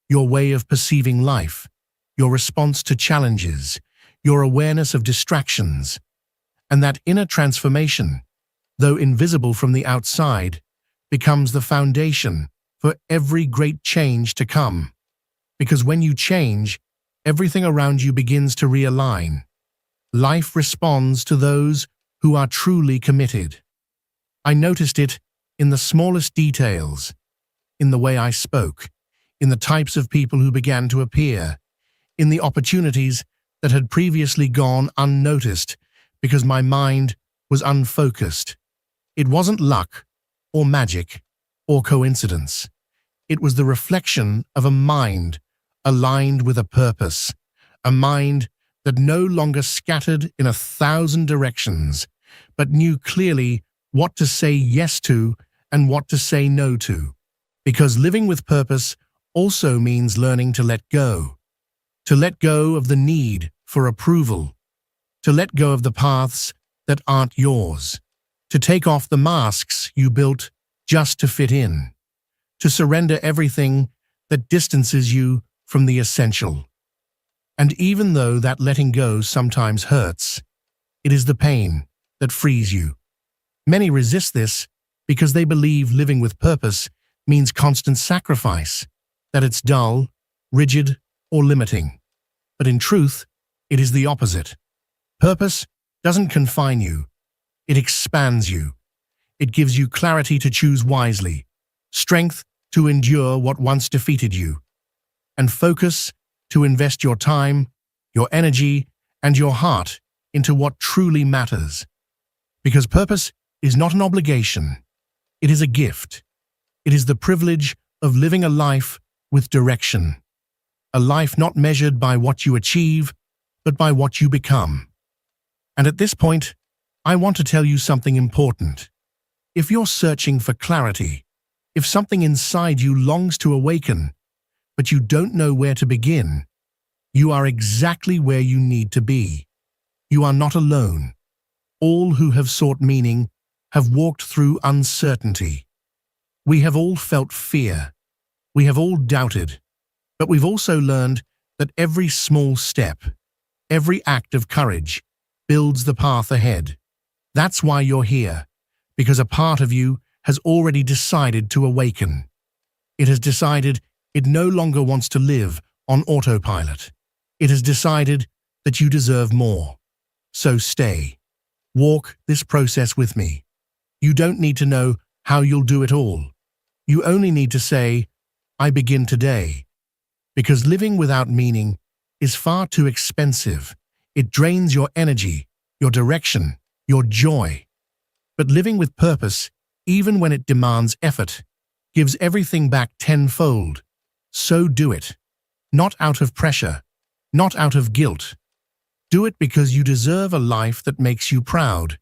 your way of perceiving life, your response to challenges, your awareness of distractions, and that inner transformation, though invisible from the outside, becomes the foundation for every great change to come. Because when you change, everything around you begins to realign. Life responds to those who are truly committed. I noticed it in the smallest details, in the way I spoke, in the types of people who began to appear, in the opportunities that had previously gone unnoticed because my mind was unfocused. It wasn't luck, or magic, or coincidence. It was the reflection of a mind aligned with a purpose, a mind that no longer scattered in 1,000 directions, but knew clearly what to say yes to and what to say no to. Because living with purpose also means learning to let go of the need for approval, to let go of the paths that aren't yours, to take off the masks you built just to fit in, to surrender everything that distances you from the essential. And even though that letting go sometimes hurts, it is the pain that frees you. Many resist this because they believe living with purpose means constant sacrifice, that it's dull, rigid, or limiting. But in truth, it is the opposite. Purpose doesn't confine you. It expands you. It gives you clarity to choose wisely, strength to endure what once defeated you, and focus to invest your time, your energy, and your heart into what truly matters. Because purpose is not an obligation. It is a gift. It is the privilege of living a life with direction. A life not measured by what you achieve, but by what you become. And at this point, I want to tell you something important. If you're searching for clarity, if something inside you longs to awaken, but you don't know where to begin, you are exactly where you need to be. You are not alone. All who have sought meaning have walked through uncertainty. We have all felt fear. We have all doubted. But we've also learned that every small step, every act of courage, builds the path ahead. That's why you're here, because a part of you has already decided to awaken. It has decided it no longer wants to live on autopilot. It has decided that you deserve more. So stay. Walk this process with me. You don't need to know how you'll do it all. You only need to say, I begin today. Because living without meaning is far too expensive. It drains your energy, your direction, your joy. But living with purpose, even when it demands effort, gives everything back tenfold. So do it. Not out of pressure, not out of guilt. Do it because you deserve a life that makes you proud,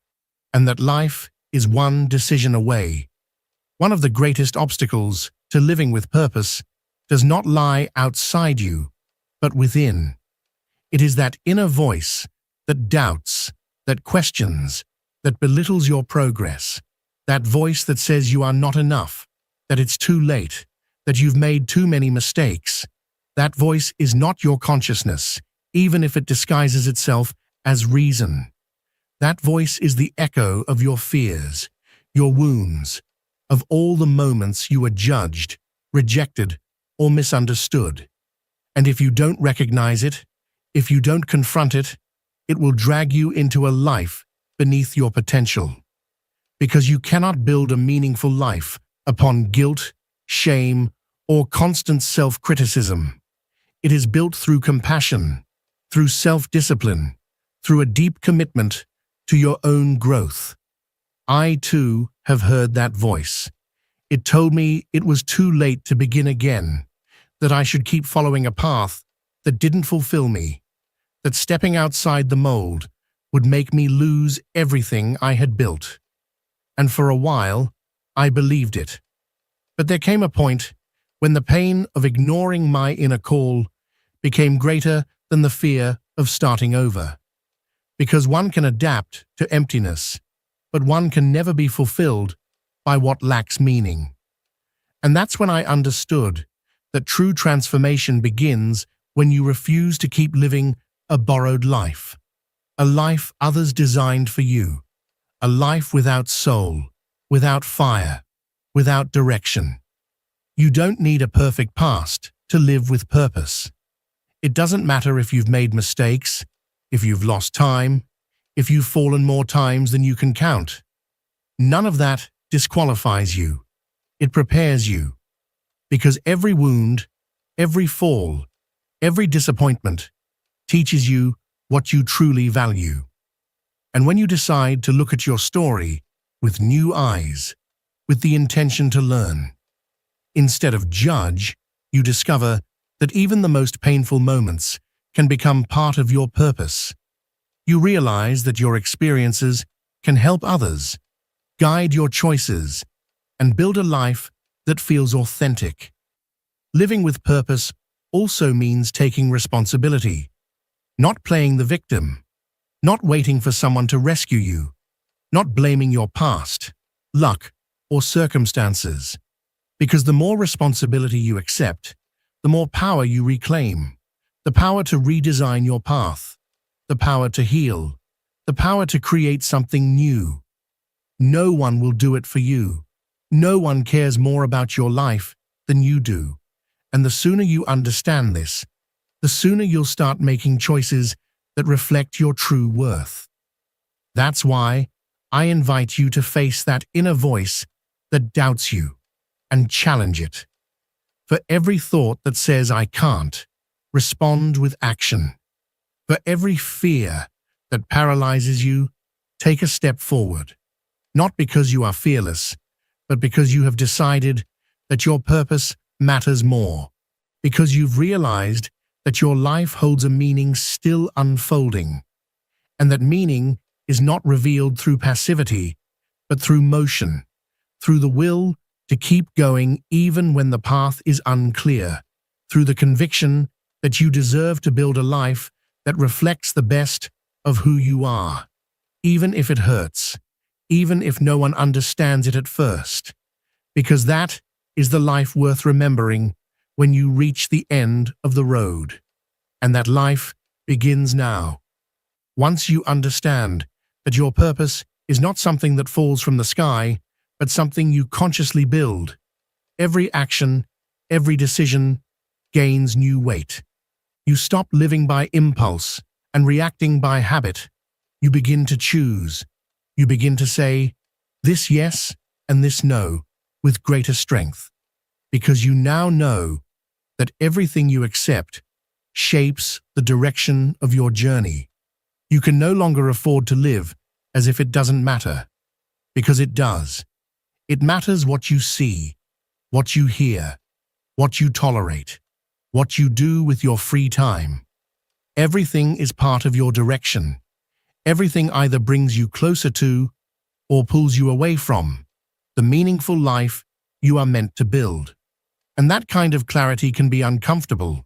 and that life is one decision away. One of the greatest obstacles to living with purpose does not lie outside you, but within. It is that inner voice that doubts, that questions, that belittles your progress, that voice that says you are not enough, that it's too late, that you've made too many mistakes. That voice is not your consciousness, even if it disguises itself as reason. That voice is the echo of your fears, your wounds, of all the moments you were judged, rejected, or misunderstood. And if you don't recognize it, if you don't confront it, it will drag you into a life beneath your potential. Because you cannot build a meaningful life upon guilt, shame, or constant self-criticism. It is built through compassion, through self-discipline, through a deep commitment to your own growth. I, too, have heard that voice. It told me it was too late to begin again, that I should keep following a path that didn't fulfill me, that stepping outside the mold would make me lose everything I had built. And for a while, I believed it. But there came a point when the pain of ignoring my inner call became greater than the fear of starting over. Because one can adapt to emptiness, but one can never be fulfilled by what lacks meaning. And that's when I understood that true transformation begins when you refuse to keep living a borrowed life, a life others designed for you, a life without soul, without fire, without direction. You don't need a perfect past to live with purpose. It doesn't matter if you've made mistakes, if you've lost time, if you've fallen more times than you can count. None of that disqualifies you. It prepares you. Because every wound, every fall, every disappointment teaches you what you truly value. And when you decide to look at your story with new eyes, with the intention to learn, instead of judge, you discover that even the most painful moments can become part of your purpose. You realize that your experiences can help others, guide your choices, and build a life that feels authentic. Living with purpose also means taking responsibility, not playing the victim, not waiting for someone to rescue you, not blaming your past, luck, or circumstances. Because the more responsibility you accept, the more power you reclaim, the power to redesign your path, the power to heal, the power to create something new. No one will do it for you. No one cares more about your life than you do. And the sooner you understand this, the sooner you'll start making choices that reflect your true worth. That's why I invite you to face that inner voice that doubts you and challenge it. For every thought that says I can't, respond with action. For every fear that paralyzes you, take a step forward. Not because you are fearless, but because you have decided that your purpose matters more. Because you've realized that your life holds a meaning still unfolding, and that meaning is not revealed through passivity, but through motion, through the will to keep going even when the path is unclear, through the conviction that you deserve to build a life that reflects the best of who you are, even if it hurts, even if no one understands it at first, because that is the life worth remembering when you reach the end of the road. And that life begins now. Once you understand that your purpose is not something that falls from the sky, but something you consciously build, every action, every decision gains new weight. You stop living by impulse and reacting by habit. You begin to choose. You begin to say, this yes and this no, with greater strength. Because you now know that everything you accept shapes the direction of your journey. You can no longer afford to live as if it doesn't matter, because it does. It matters what you see, what you hear, what you tolerate, what you do with your free time. Everything is part of your direction. Everything either brings you closer to or pulls you away from the meaningful life you are meant to build. And that kind of clarity can be uncomfortable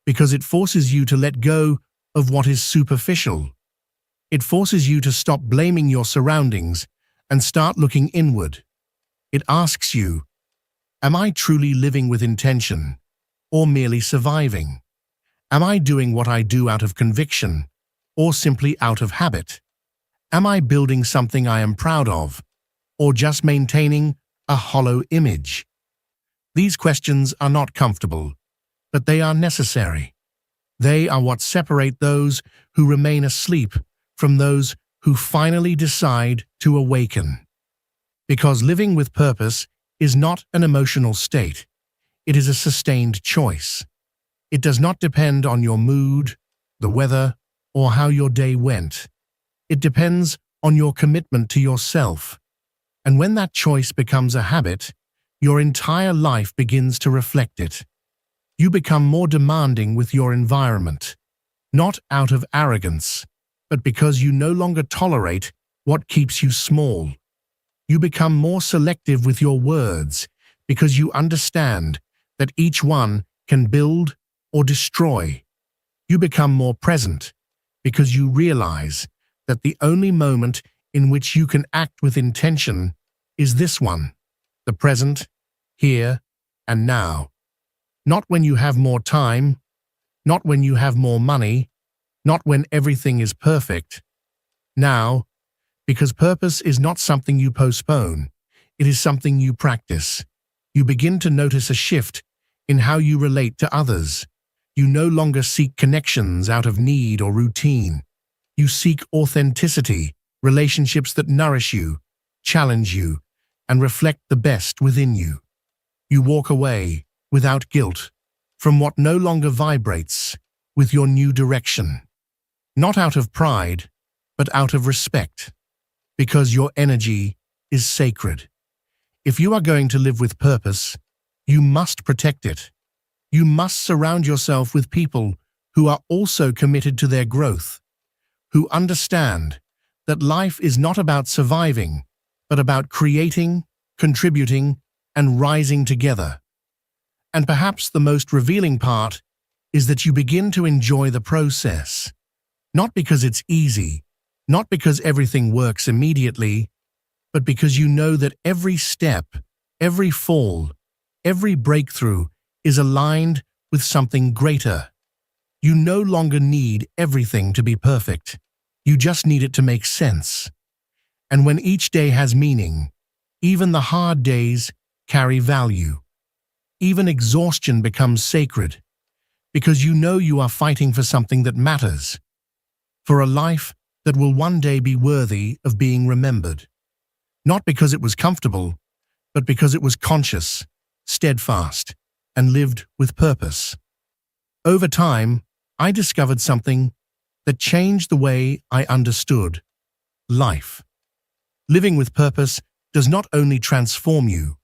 because it forces you to let go of what is superficial. It forces you to stop blaming your surroundings and start looking inward. It asks you, am I truly living with intention or merely surviving? Am I doing what I do out of conviction or simply out of habit? Am I building something I am proud of, or just maintaining a hollow image? These questions are not comfortable, but they are necessary. They are what separate those who remain asleep from those who finally decide to awaken. Because living with purpose is not an emotional state. It is a sustained choice. It does not depend on your mood, the weather, or how your day went. It depends on your commitment to yourself. And when that choice becomes a habit, your entire life begins to reflect it. You become more demanding with your environment, not out of arrogance, but because you no longer tolerate what keeps you small. You become more selective with your words because you understand that each one can build or destroy. You become more present because you realize that the only moment in which you can act with intention is this one, the present, here and now. Not when you have more time, not when you have more money, not when everything is perfect. Now, because purpose is not something you postpone, it is something you practice. You begin to notice a shift in how you relate to others. You no longer seek connections out of need or routine. You seek authenticity, relationships that nourish you, challenge you, and reflect the best within you. You walk away, without guilt, from what no longer vibrates with your new direction. Not out of pride, but out of respect, because your energy is sacred. If you are going to live with purpose, you must protect it. You must surround yourself with people who are also committed to their growth, who understand that life is not about surviving, but about creating, contributing, and rising together. And perhaps the most revealing part is that you begin to enjoy the process. Not because it's easy, not because everything works immediately, but because you know that every step, every fall, every breakthrough is aligned with something greater. You no longer need everything to be perfect. You just need it to make sense. And when each day has meaning, even the hard days carry value. Even exhaustion becomes sacred, because you know you are fighting for something that matters, for a life that will one day be worthy of being remembered. Not because it was comfortable, but because it was conscious, steadfast, and lived with purpose. Over time, I discovered something that changed the way I understood life. Living with purpose does not only transform you,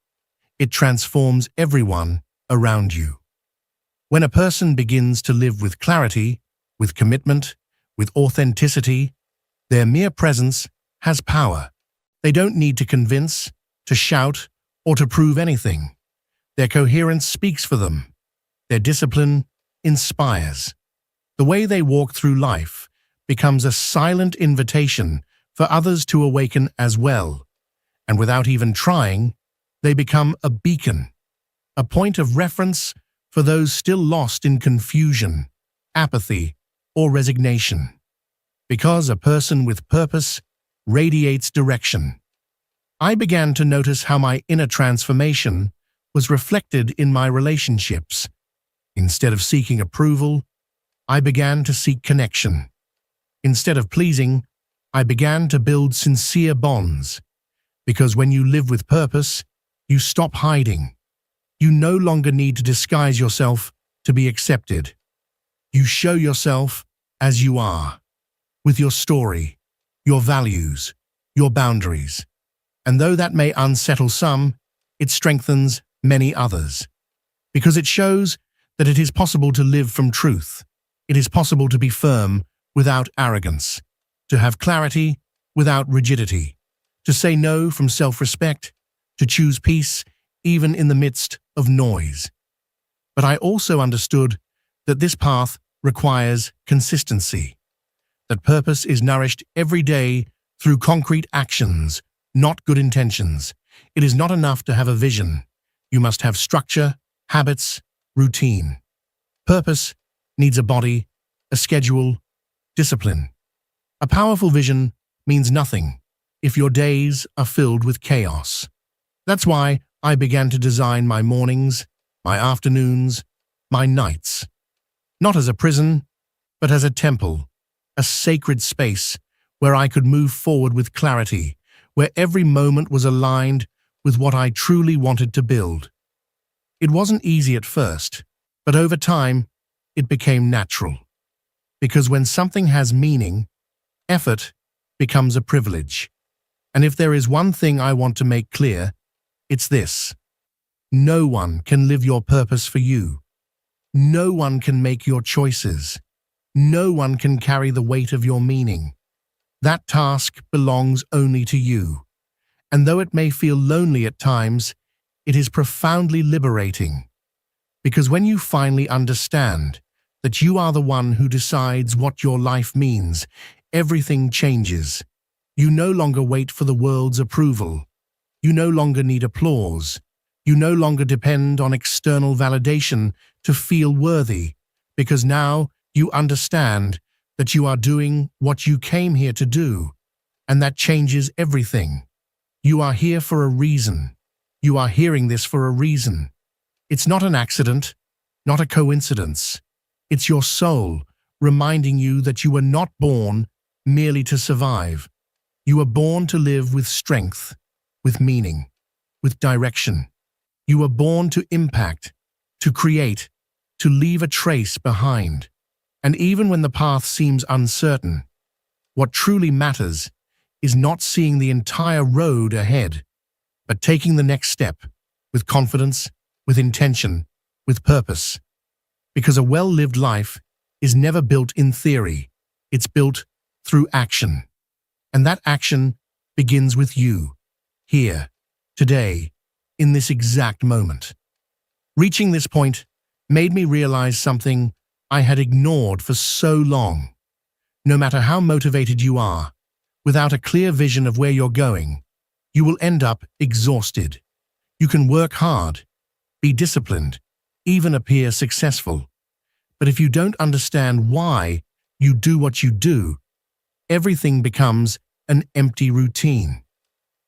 it transforms everyone around you. When a person begins to live with clarity, with commitment, with authenticity, their mere presence has power. They don't need to convince, to shout, or to prove anything. Their coherence speaks for them. Their discipline inspires. The way they walk through life becomes a silent invitation for others to awaken as well. And without even trying, they become a beacon, a point of reference for those still lost in confusion, apathy, or resignation. Because a person with purpose radiates direction. I began to notice how my inner transformation was reflected in my relationships. Instead of seeking approval, I began to seek connection. Instead of pleasing, I began to build sincere bonds. Because when you live with purpose, you stop hiding. You no longer need to disguise yourself to be accepted. You show yourself as you are, with your story, your values, your boundaries. And though that may unsettle some, it strengthens many others. Because it shows that it is possible to live from truth. It is possible to be firm without arrogance, to have clarity without rigidity, to say no from self-respect, to choose peace even in the midst of noise. But I also understood that this path requires consistency, that purpose is nourished every day through concrete actions, not good intentions. It is not enough to have a vision. You must have structure, habits, routine. Purpose needs a body, a schedule, discipline. A powerful vision means nothing if your days are filled with chaos. That's why I began to design my mornings, my afternoons, my nights, not as a prison, but as a temple, a sacred space where I could move forward with clarity, where every moment was aligned with what I truly wanted to build. It wasn't easy at first, but over time, it became natural. Because when something has meaning, effort becomes a privilege. And if there is one thing I want to make clear, it's this: no one can live your purpose for you. No one can make your choices. No one can carry the weight of your meaning. That task belongs only to you. And though it may feel lonely at times, it is profoundly liberating. Because when you finally understand that you are the one who decides what your life means, everything changes. You no longer wait for the world's approval. You no longer need applause. You no longer depend on external validation to feel worthy, because now you understand that you are doing what you came here to do, and that changes everything. You are here for a reason. You are hearing this for a reason. It's not an accident, not a coincidence. It's your soul reminding you that you were not born merely to survive. You were born to live with strength, with meaning, with direction. You were born to impact, to create, to leave a trace behind. And even when the path seems uncertain, what truly matters is not seeing the entire road ahead, but taking the next step with confidence, with intention, with purpose. Because a well-lived life is never built in theory, it's built through action. And that action begins with you, here, today, in this exact moment. Reaching this point made me realize something I had ignored for so long. No matter how motivated you are, without a clear vision of where you're going, you will end up exhausted. You can work hard, be disciplined, even appear successful. But if you don't understand why you do what you do, everything becomes an empty routine.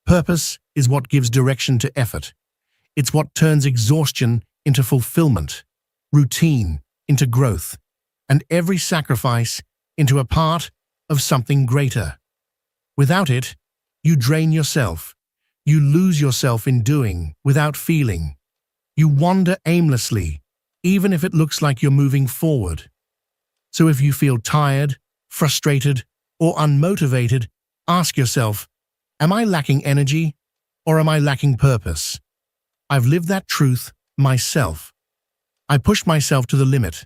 Purpose is what gives direction to effort. It's what turns exhaustion into fulfillment, routine into growth, and every sacrifice into a part of something greater. Without it, you drain yourself. You lose yourself in doing without feeling. You wander aimlessly, even if it looks like you're moving forward. So if you feel tired, frustrated, or unmotivated, ask yourself, am I lacking energy or am I lacking purpose? I've lived that truth myself. I pushed myself to the limit.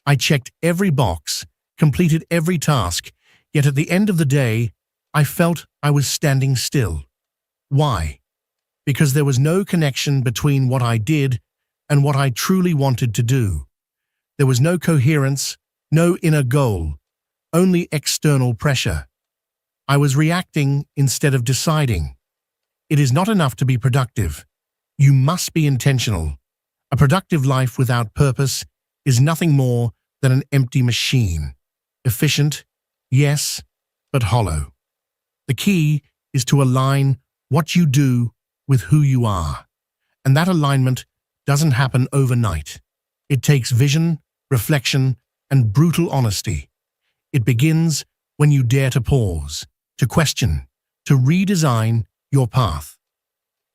I checked every box, completed every task, yet at the end of the day, I felt I was standing still. Why? Because there was no connection between what I did and what I truly wanted to do. There was no coherence, no inner goal, only external pressure. I was reacting instead of deciding. It is not enough to be productive. You must be intentional. A productive life without purpose is nothing more than an empty machine. Efficient, yes, but hollow. The key is to align what you do with who you are. And that alignment doesn't happen overnight. It takes vision, reflection, and brutal honesty. It begins when you dare to pause, to question, to redesign your path.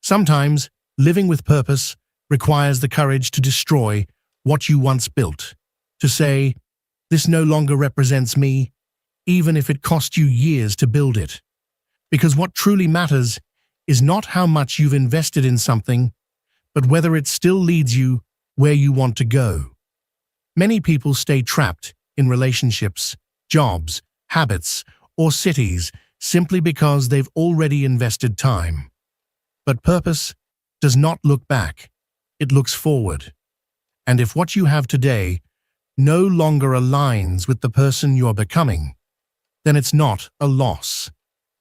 Sometimes, living with purpose requires the courage to destroy what you once built, to say, this no longer represents me, even if it cost you years to build it. Because what truly matters is not how much you've invested in something, but whether it still leads you where you want to go. Many people stay trapped in relationships, jobs, habits, or cities simply because they've already invested time. But purpose does not look back, it looks forward. And if what you have today no longer aligns with the person you're becoming, then it's not a loss,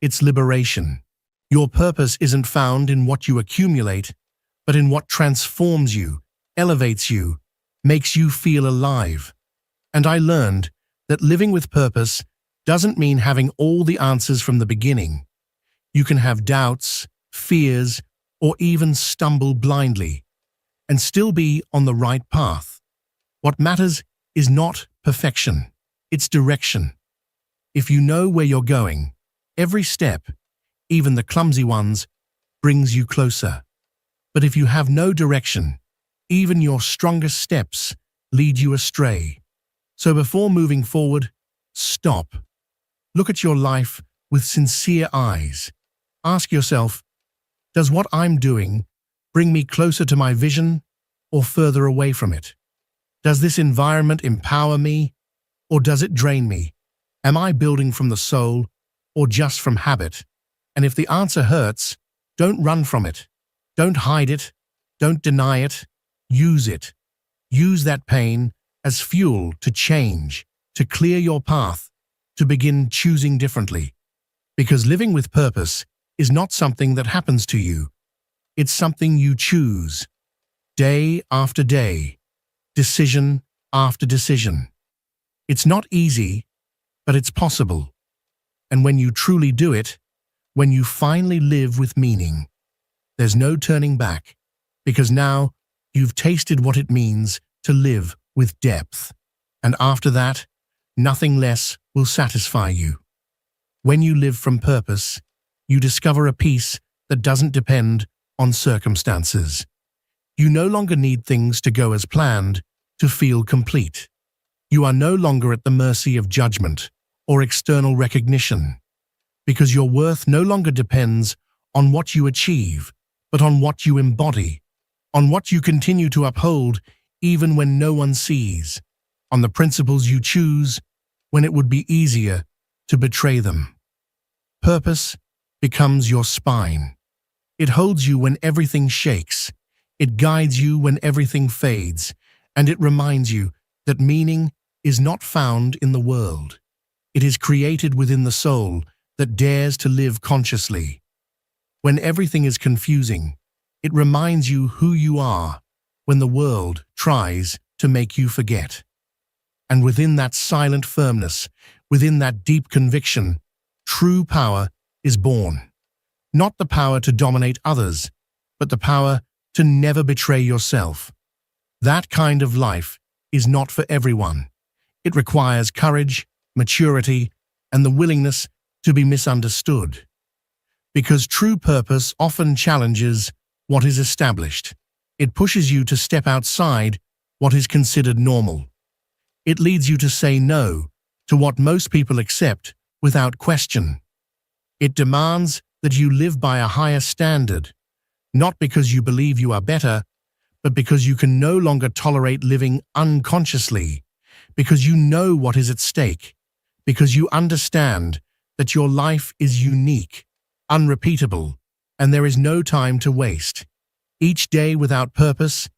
it's liberation. Your purpose isn't found in what you accumulate, but in what transforms you, elevates you, makes you feel alive. And I learned that living with purpose doesn't mean having all the answers from the beginning. You can have doubts, fears, or even stumble blindly, and still be on the right path. What matters is not perfection, it's direction. If you know where you're going, every step, even the clumsy ones, brings you closer. But if you have no direction, even your strongest steps lead you astray. So before moving forward, stop. Look at your life with sincere eyes. Ask yourself, does what I'm doing bring me closer to my vision or further away from it? Does this environment empower me or does it drain me? Am I building from the soul or just from habit? And if the answer hurts, don't run from it. Don't hide it. Don't deny it. Use it. Use that pain as fuel to change, to clear your path, to begin choosing differently. Because living with purpose is not something that happens to you. It's something you choose, day after day, decision after decision. It's not easy, but it's possible. And when you truly do it, when you finally live with meaning, there's no turning back, because now you've tasted what it means to live with depth. And after that, nothing less will satisfy you. When you live from purpose, you discover a peace that doesn't depend on circumstances. You no longer need things to go as planned to feel complete. You are no longer at the mercy of judgment or external recognition, because your worth no longer depends on what you achieve, but on what you embody, on what you continue to uphold even when no one sees, on the principles you choose when it would be easier to betray them. Purpose becomes your spine. It holds you when everything shakes. It guides you when everything fades, and it reminds you that meaning is not found in the world. It is created within the soul that dares to live consciously. When everything is confusing, it reminds you who you are when the world tries to make you forget. And within that silent firmness, within that deep conviction, true power is born. Not the power to dominate others, but the power to never betray yourself. That kind of life is not for everyone. It requires courage, maturity, and the willingness to be misunderstood. Because true purpose often challenges what is established. It pushes you to step outside what is considered normal. It leads you to say no to what most people accept without question. It demands that you live by a higher standard, not because you believe you are better, but because you can no longer tolerate living unconsciously, because you know what is at stake, because you understand that your life is unique, unrepeatable, and there is no time to waste. Each day without purpose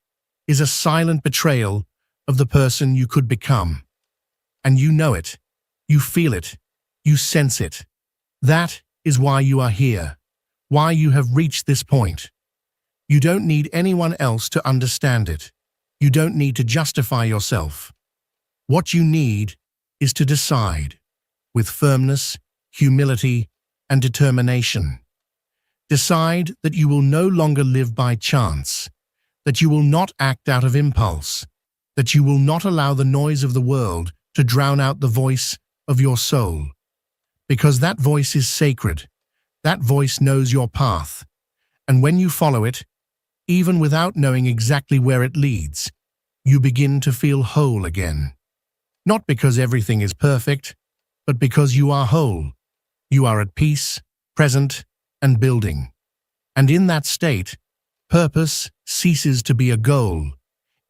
is a silent betrayal of the person you could become. And you know it, you feel it, you sense it. That is why you are here, why you have reached this point. You don't need anyone else to understand it. You don't need to justify yourself. What you need is to decide, with firmness, humility, and determination. Decide that you will no longer live by chance, that you will not act out of impulse, that you will not allow the noise of the world to drown out the voice of your soul. Because that voice is sacred, that voice knows your path, and when you follow it, even without knowing exactly where it leads, you begin to feel whole again. Not because everything is perfect, but because you are whole. You are at peace, present, and building. And in that state, purpose ceases to be a goal.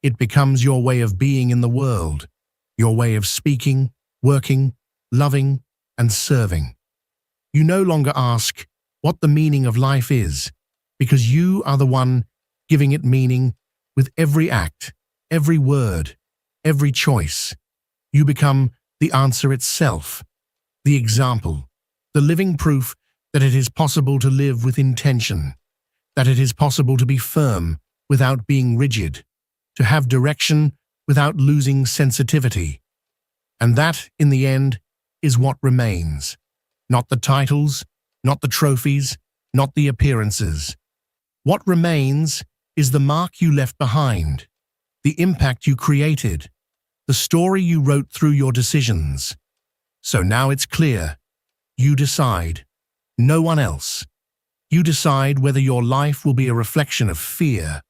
It becomes your way of being in the world, your way of speaking, working, loving, and serving. You no longer ask what the meaning of life is, because you are the one giving it meaning with every act, every word, every choice. You become the answer itself, the example, the living proof that it is possible to live with intention, that it is possible to be firm without being rigid, to have direction without losing sensitivity. And that, in the end, is what remains. Not the titles, not the trophies, not the appearances. What remains is the mark you left behind, the impact you created, the story you wrote through your decisions. So now it's clear. You decide. No one else. You decide whether your life will be a reflection of fear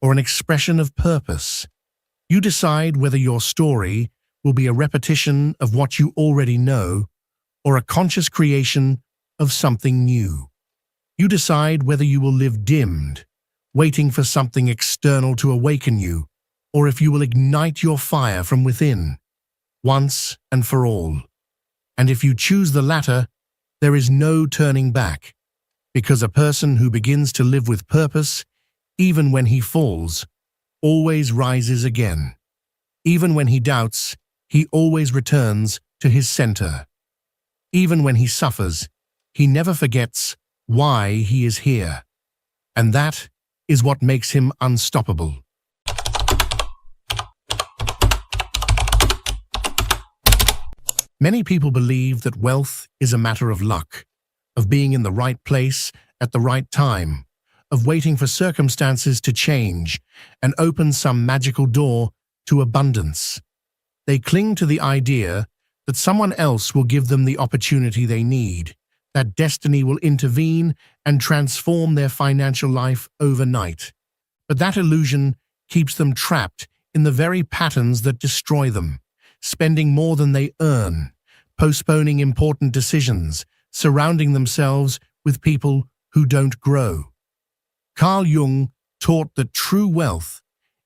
or an expression of purpose. You decide whether your story will be a repetition of what you already know or a conscious creation of something new. You decide whether you will live dimmed, waiting for something external to awaken you, or if you will ignite your fire from within, once and for all. And if you choose the latter, there is no turning back, because a person who begins to live with purpose, even when he falls, always rises again. Even when he doubts, he always returns to his center. Even when he suffers, he never forgets why he is here. And that is what makes him unstoppable. Many people believe that wealth is a matter of luck, of being in the right place at the right time, of waiting for circumstances to change and open some magical door to abundance. They cling to the idea that someone else will give them the opportunity they need, that destiny will intervene and transform their financial life overnight. But that illusion keeps them trapped in the very patterns that destroy them, spending more than they earn, postponing important decisions, surrounding themselves with people who don't grow. Carl Jung taught that true wealth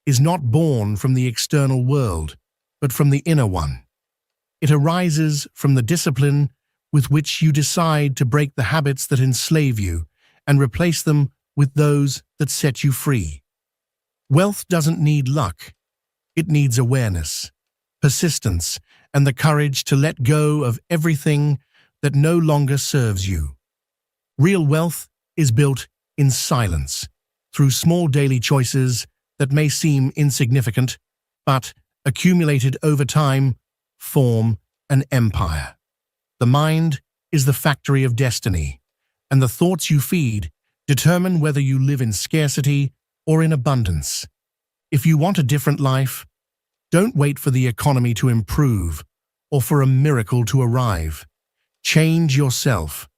is not born from the external world, but from the inner one. It arises from the discipline with which you decide to break the habits that enslave you and replace them with those that set you free. Wealth doesn't need luck. It needs awareness, persistence, and the courage to let go of everything that no longer serves you. Real wealth is built in silence, through small daily choices that may seem insignificant, but, accumulated over time, form an empire. The mind is the factory of destiny, and the thoughts you feed determine whether you live in scarcity or in abundance. If you want a different life, don't wait for the economy to improve or for a miracle to arrive. Change yourself.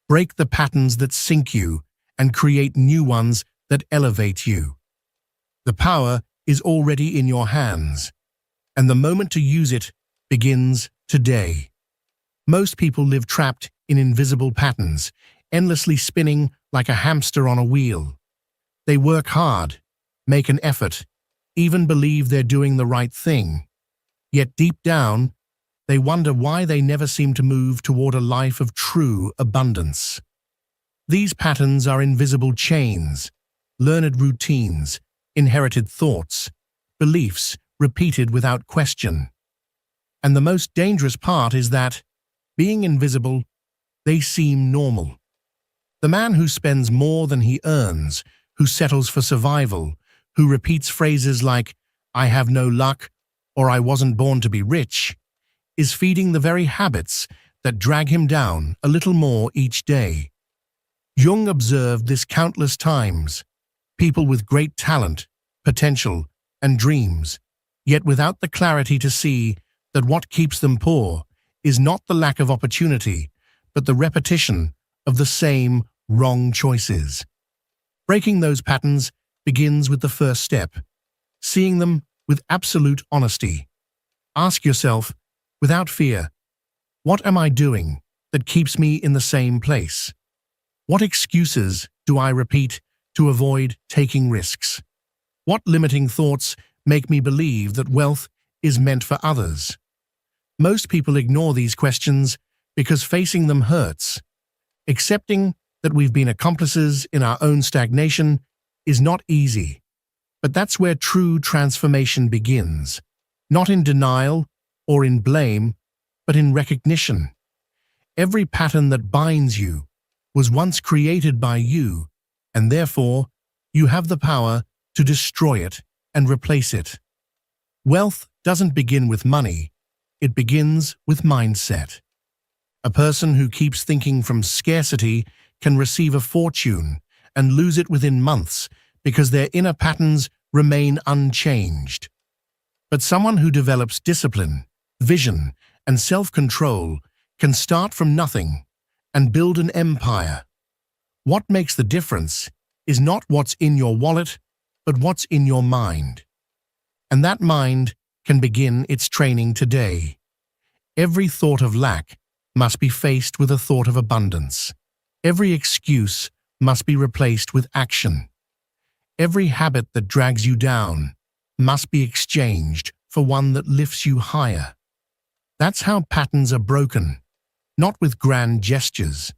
Break the patterns that sink you and create new ones that elevate you. The power is already in your hands, and the moment to use it begins today. Most people live trapped in invisible patterns, endlessly spinning like a hamster on a wheel. They work hard, make an effort, even believe they're doing the right thing. Yet deep down, they wonder why they never seem to move toward a life of true abundance. These patterns are invisible chains, learned routines, inherited thoughts, beliefs repeated without question. And the most dangerous part is that, being invisible, they seem normal. The man who spends more than he earns, who settles for survival, who repeats phrases like, "I have no luck," or "I wasn't born to be rich," is feeding the very habits that drag him down a little more each day. Jung observed this countless times. People with great talent, potential, and dreams, yet without the clarity to see that what keeps them poor is not the lack of opportunity, but the repetition of the same wrong choices. Breaking those patterns begins with the first step, seeing them with absolute honesty. Ask yourself, without fear, what am I doing that keeps me in the same place? What excuses do I repeat to avoid taking risks? What limiting thoughts make me believe that wealth is meant for others? Most people ignore these questions because facing them hurts. Accepting that we've been accomplices in our own stagnation is not easy, but that's where true transformation begins, not in denial or in blame, but in recognition. Every pattern that binds you was once created by you, and therefore you have the power to destroy it and replace it. Wealth doesn't begin with money, it begins with mindset. A person who keeps thinking from scarcity can receive a fortune and lose it within months because their inner patterns remain unchanged. But someone who develops discipline, vision, and self-control can start from nothing and build an empire. What makes the difference is not what's in your wallet, but what's in your mind. And that mind can begin its training today. Every thought of lack must be faced with a thought of abundance. Every excuse must be replaced with action. Every habit that drags you down must be exchanged for one that lifts you higher. That's how patterns are broken, not with grand gestures,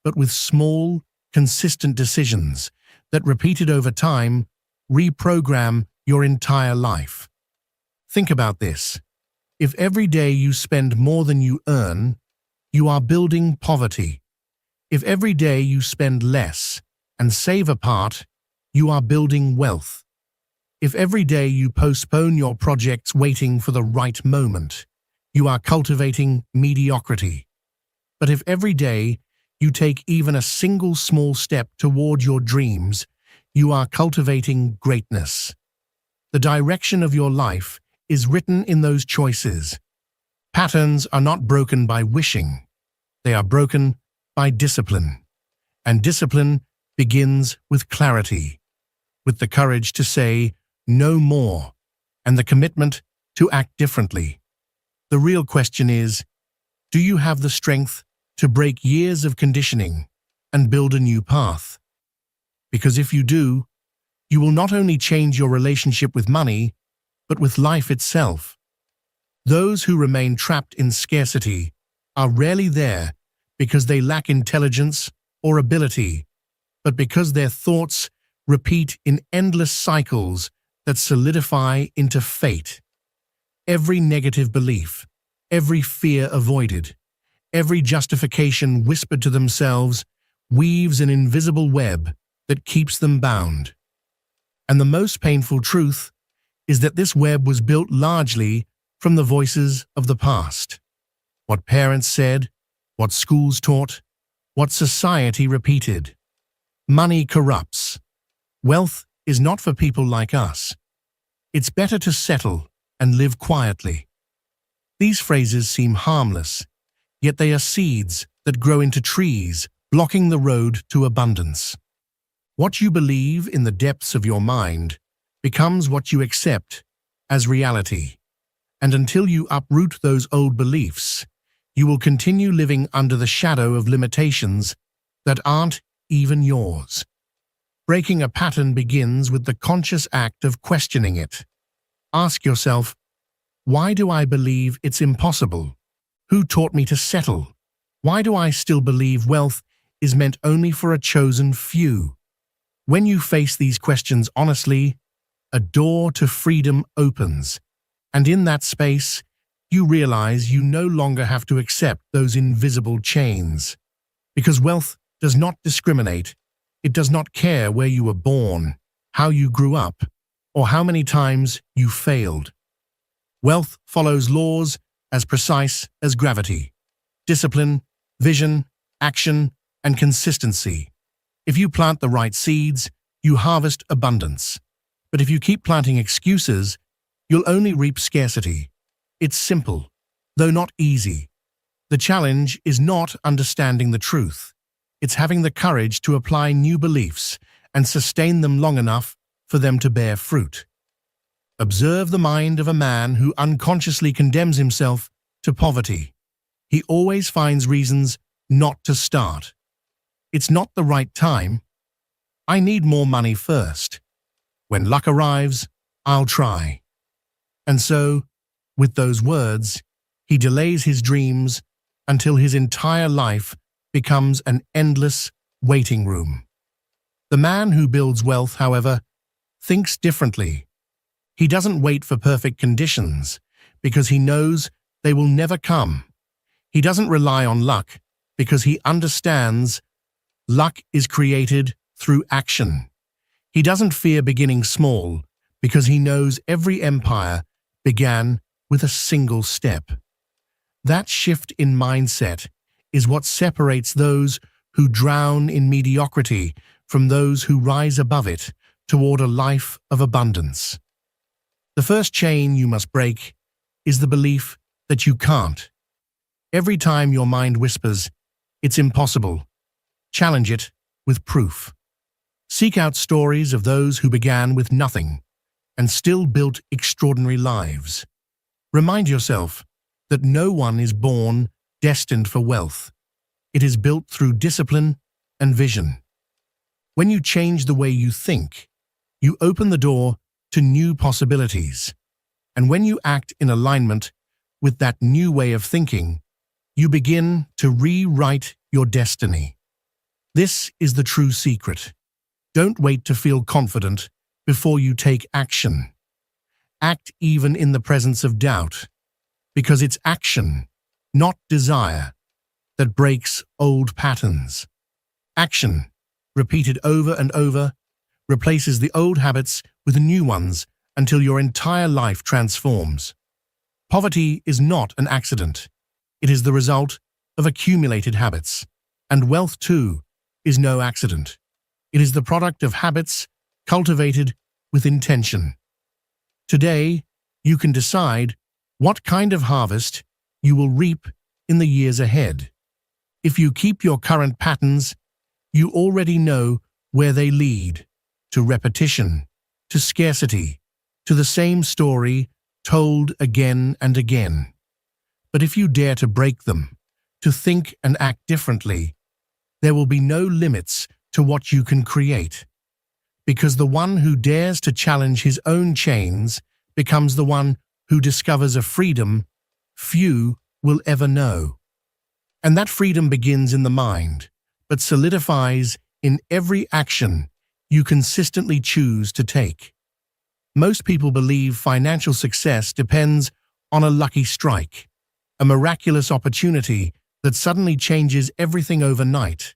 but with small, consistent decisions that, repeated over time, reprogram your entire life. Think about this. If every day you spend more than you earn, you are building poverty. If every day you spend less and save apart, you are building wealth. If every day you postpone your projects waiting for the right moment, you are cultivating mediocrity. But if every day you take even a single small step toward your dreams, you are cultivating greatness. The direction of your life is written in those choices. Patterns are not broken by wishing. They are broken by discipline. And discipline begins with clarity, with the courage to say no more, and the commitment to act differently. The real question is, do you have the strength to break years of conditioning and build a new path? Because if you do, you will not only change your relationship with money, but with life itself. Those who remain trapped in scarcity are rarely there because they lack intelligence or ability, but because their thoughts repeat in endless cycles that solidify into fate. Every negative belief, every fear avoided, every justification whispered to themselves weaves an invisible web that keeps them bound. And the most painful truth is that this web was built largely from the voices of the past. What parents said, what schools taught, what society repeated. Money corrupts. Wealth is not for people like us. It's better to settle and live quietly. These phrases seem harmless, yet they are seeds that grow into trees, blocking the road to abundance. What you believe in the depths of your mind becomes what you accept as reality. And until you uproot those old beliefs, you will continue living under the shadow of limitations that aren't even yours. Breaking a pattern begins with the conscious act of questioning it. Ask yourself, why do I believe it's impossible? Who taught me to settle? Why do I still believe wealth is meant only for a chosen few? When you face these questions honestly, a door to freedom opens, and in that space, you realize you no longer have to accept those invisible chains. Because wealth does not discriminate. It does not care where you were born, how you grew up, or how many times you failed. Wealth follows laws as precise as gravity. Discipline, vision, action, and consistency. If you plant the right seeds, you harvest abundance. But if you keep planting excuses, you'll only reap scarcity. It's simple, though not easy. The challenge is not understanding the truth. It's having the courage to apply new beliefs and sustain them long enough for them to bear fruit. Observe the mind of a man who unconsciously condemns himself to poverty. He always finds reasons not to start. It's not the right time. I need more money first. When luck arrives, I'll try. And so, with those words, he delays his dreams until his entire life becomes an endless waiting room. The man who builds wealth, however, thinks differently. He doesn't wait for perfect conditions because he knows they will never come. He doesn't rely on luck because he understands luck is created through action. He doesn't fear beginning small because he knows every empire began with a single step. That shift in mindset is what separates those who drown in mediocrity from those who rise above it toward a life of abundance. The first chain you must break is the belief that you can't. Every time your mind whispers, "It's impossible," challenge it with proof. Seek out stories of those who began with nothing and still built extraordinary lives. Remind yourself that no one is born destined for wealth. It is built through discipline and vision. When you change the way you think, you open the door to new possibilities. And when you act in alignment with that new way of thinking, you begin to rewrite your destiny. This is the true secret. Don't wait to feel confident before you take action. Act even in the presence of doubt, because it's action, not desire, that breaks old patterns. Action, repeated over and over, replaces the old habits with new ones until your entire life transforms. Poverty is not an accident. It is the result of accumulated habits. And wealth, too, is no accident. It is the product of habits cultivated with intention. Today, you can decide what kind of harvest you will reap in the years ahead. If you keep your current patterns, you already know where they lead: to repetition, to scarcity, to the same story told again and again. But if you dare to break them, to think and act differently, there will be no limits to what you can create. Because the one who dares to challenge his own chains becomes the one who discovers a freedom few will ever know. And that freedom begins in the mind, but solidifies in every action you consistently choose to take. Most people believe financial success depends on a lucky strike, a miraculous opportunity that suddenly changes everything overnight.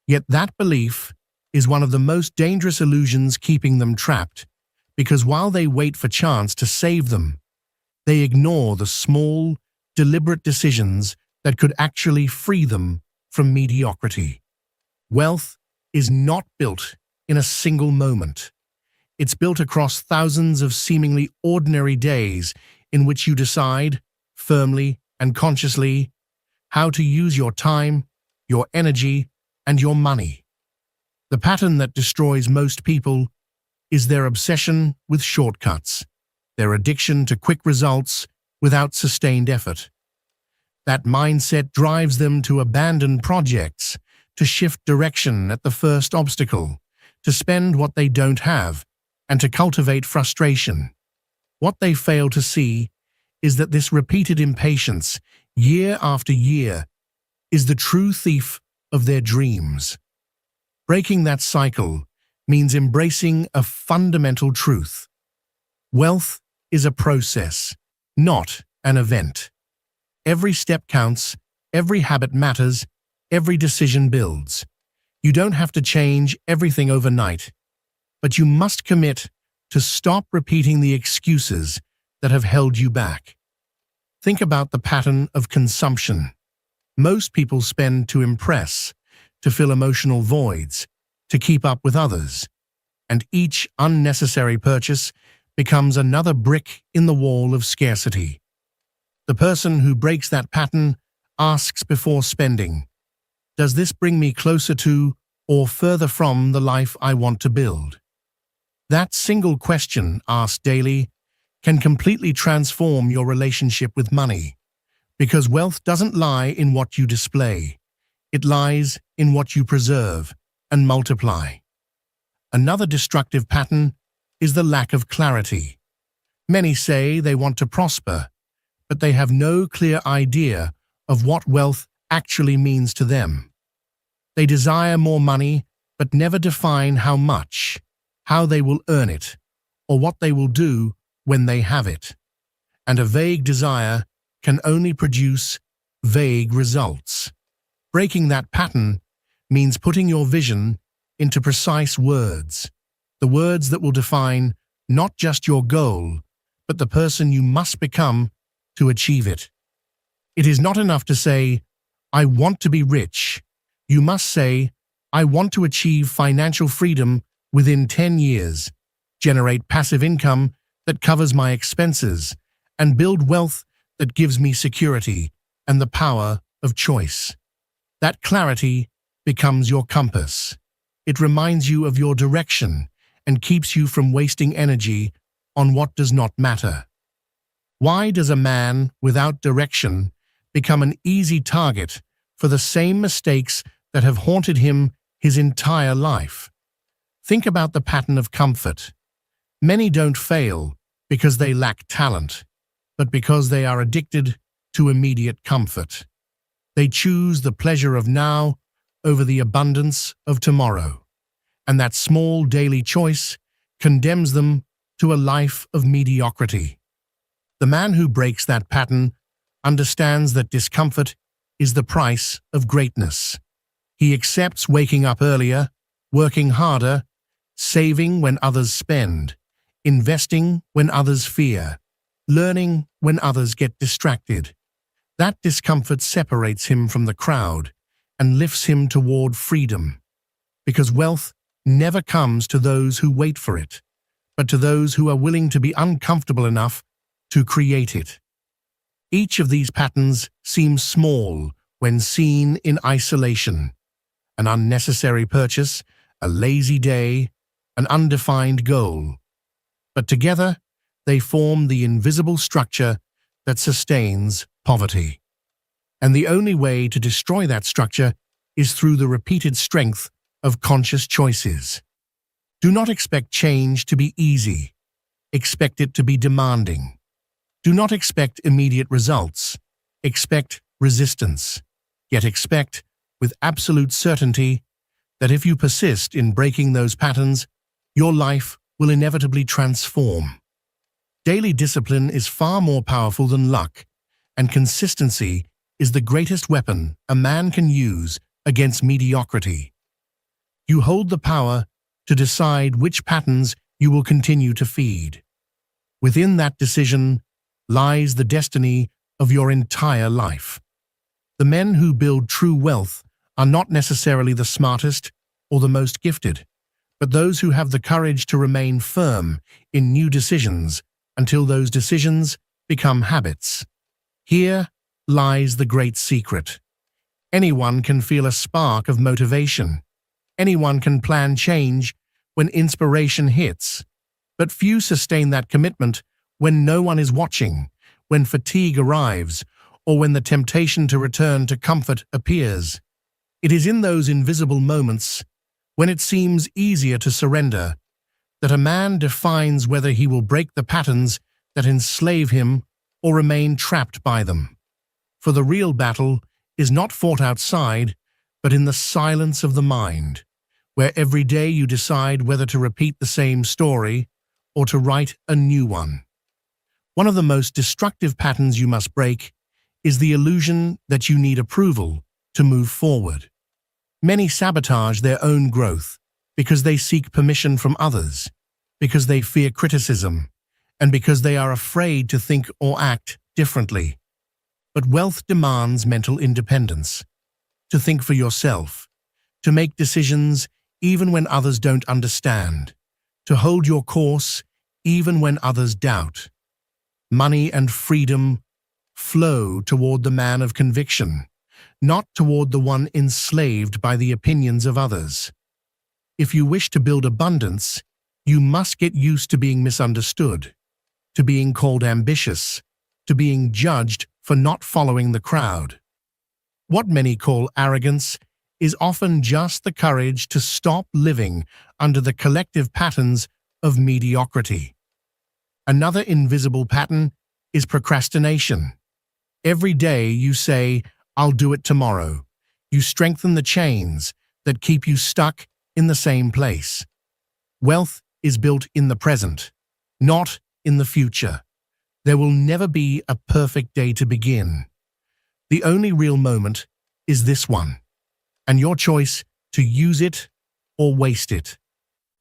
Yet that belief is one of the most dangerous illusions keeping them trapped, because while they wait for chance to save them, they ignore the small, deliberate decisions that could actually free them from mediocrity. Wealth is not built in a single moment. It's built across thousands of seemingly ordinary days in which you decide, firmly and consciously, how to use your time, your energy, and your money. The pattern that destroys most people is their obsession with shortcuts, their addiction to quick results without sustained effort. That mindset drives them to abandon projects, to shift direction at the first obstacle, to spend what they don't have, and to cultivate frustration. What they fail to see is that this repeated impatience, year after year, is the true thief of their dreams. Breaking that cycle means embracing a fundamental truth. Wealth is a process, not an event. Every step counts, every habit matters, every decision builds. You don't have to change everything overnight, but you must commit to stop repeating the excuses that have held you back. Think about the pattern of consumption. Most people spend to impress, to fill emotional voids, to keep up with others, and each unnecessary purchase becomes another brick in the wall of scarcity. The person who breaks that pattern asks before spending, "Does this bring me closer to or further from the life I want to build?" That single question asked daily can completely transform your relationship with money, because wealth doesn't lie in what you display. It lies in what you preserve and multiply. Another destructive pattern is the lack of clarity. Many say they want to prosper, but they have no clear idea of what wealth actually means to them. They desire more money, but never define how much, how they will earn it, or what they will do when they have it. And a vague desire can only produce vague results. Breaking that pattern means putting your vision into precise words, the words that will define not just your goal, but the person you must become to achieve it. It is not enough to say, "I want to be rich." You must say, "I want to achieve financial freedom within 10 years, generate passive income that covers my expenses, and build wealth that gives me security and the power of choice." That clarity becomes your compass. It reminds you of your direction and keeps you from wasting energy on what does not matter. Why does a man without direction become an easy target for the same mistakes that have haunted him his entire life? Think about the pattern of comfort. Many don't fail because they lack talent, but because they are addicted to immediate comfort. They choose the pleasure of now over the abundance of tomorrow, and that small daily choice condemns them to a life of mediocrity. The man who breaks that pattern understands that discomfort is the price of greatness. He accepts waking up earlier, working harder, saving when others spend, investing when others fear, learning when others get distracted. That discomfort separates him from the crowd and lifts him toward freedom, because wealth never comes to those who wait for it, but to those who are willing to be uncomfortable enough to create it. Each of these patterns seems small when seen in isolation: an unnecessary purchase, a lazy day, an undefined goal. But together, they form the invisible structure that sustains poverty. And the only way to destroy that structure is through the repeated strength of conscious choices. Do not expect change to be easy. Expect it to be demanding. Do not expect immediate results. Expect resistance. Yet expect, with absolute certainty, that if you persist in breaking those patterns, your life will inevitably transform. Daily discipline is far more powerful than luck, and consistency is the greatest weapon a man can use against mediocrity. You hold the power to decide which patterns you will continue to feed. Within that decision lies the destiny of your entire life. The men who build true wealth are not necessarily the smartest or the most gifted, but those who have the courage to remain firm in new decisions until those decisions become habits. Here lies the great secret. Anyone can feel a spark of motivation. Anyone can plan change when inspiration hits, but few sustain that commitment when no one is watching, when fatigue arrives, or when the temptation to return to comfort appears. It is in those invisible moments, when it seems easier to surrender, that a man defines whether he will break the patterns that enslave him or remain trapped by them. For the real battle is not fought outside, but in the silence of the mind, where every day you decide whether to repeat the same story or to write a new one. One of the most destructive patterns you must break is the illusion that you need approval to move forward. Many sabotage their own growth because they seek permission from others, because they fear criticism, and because they are afraid to think or act differently. But wealth demands mental independence, to think for yourself, to make decisions even when others don't understand, to hold your course even when others doubt. Money and freedom flow toward the man of conviction, not toward the one enslaved by the opinions of others. If you wish to build abundance, you must get used to being misunderstood, to being called ambitious, to being judged for not following the crowd. What many call arrogance is often just the courage to stop living under the collective patterns of mediocrity. Another invisible pattern is procrastination. Every day you say, "I'll do it tomorrow." You strengthen the chains that keep you stuck in the same place. Wealth is built in the present, not in the future. There will never be a perfect day to begin. The only real moment is this one, and your choice to use it or waste it.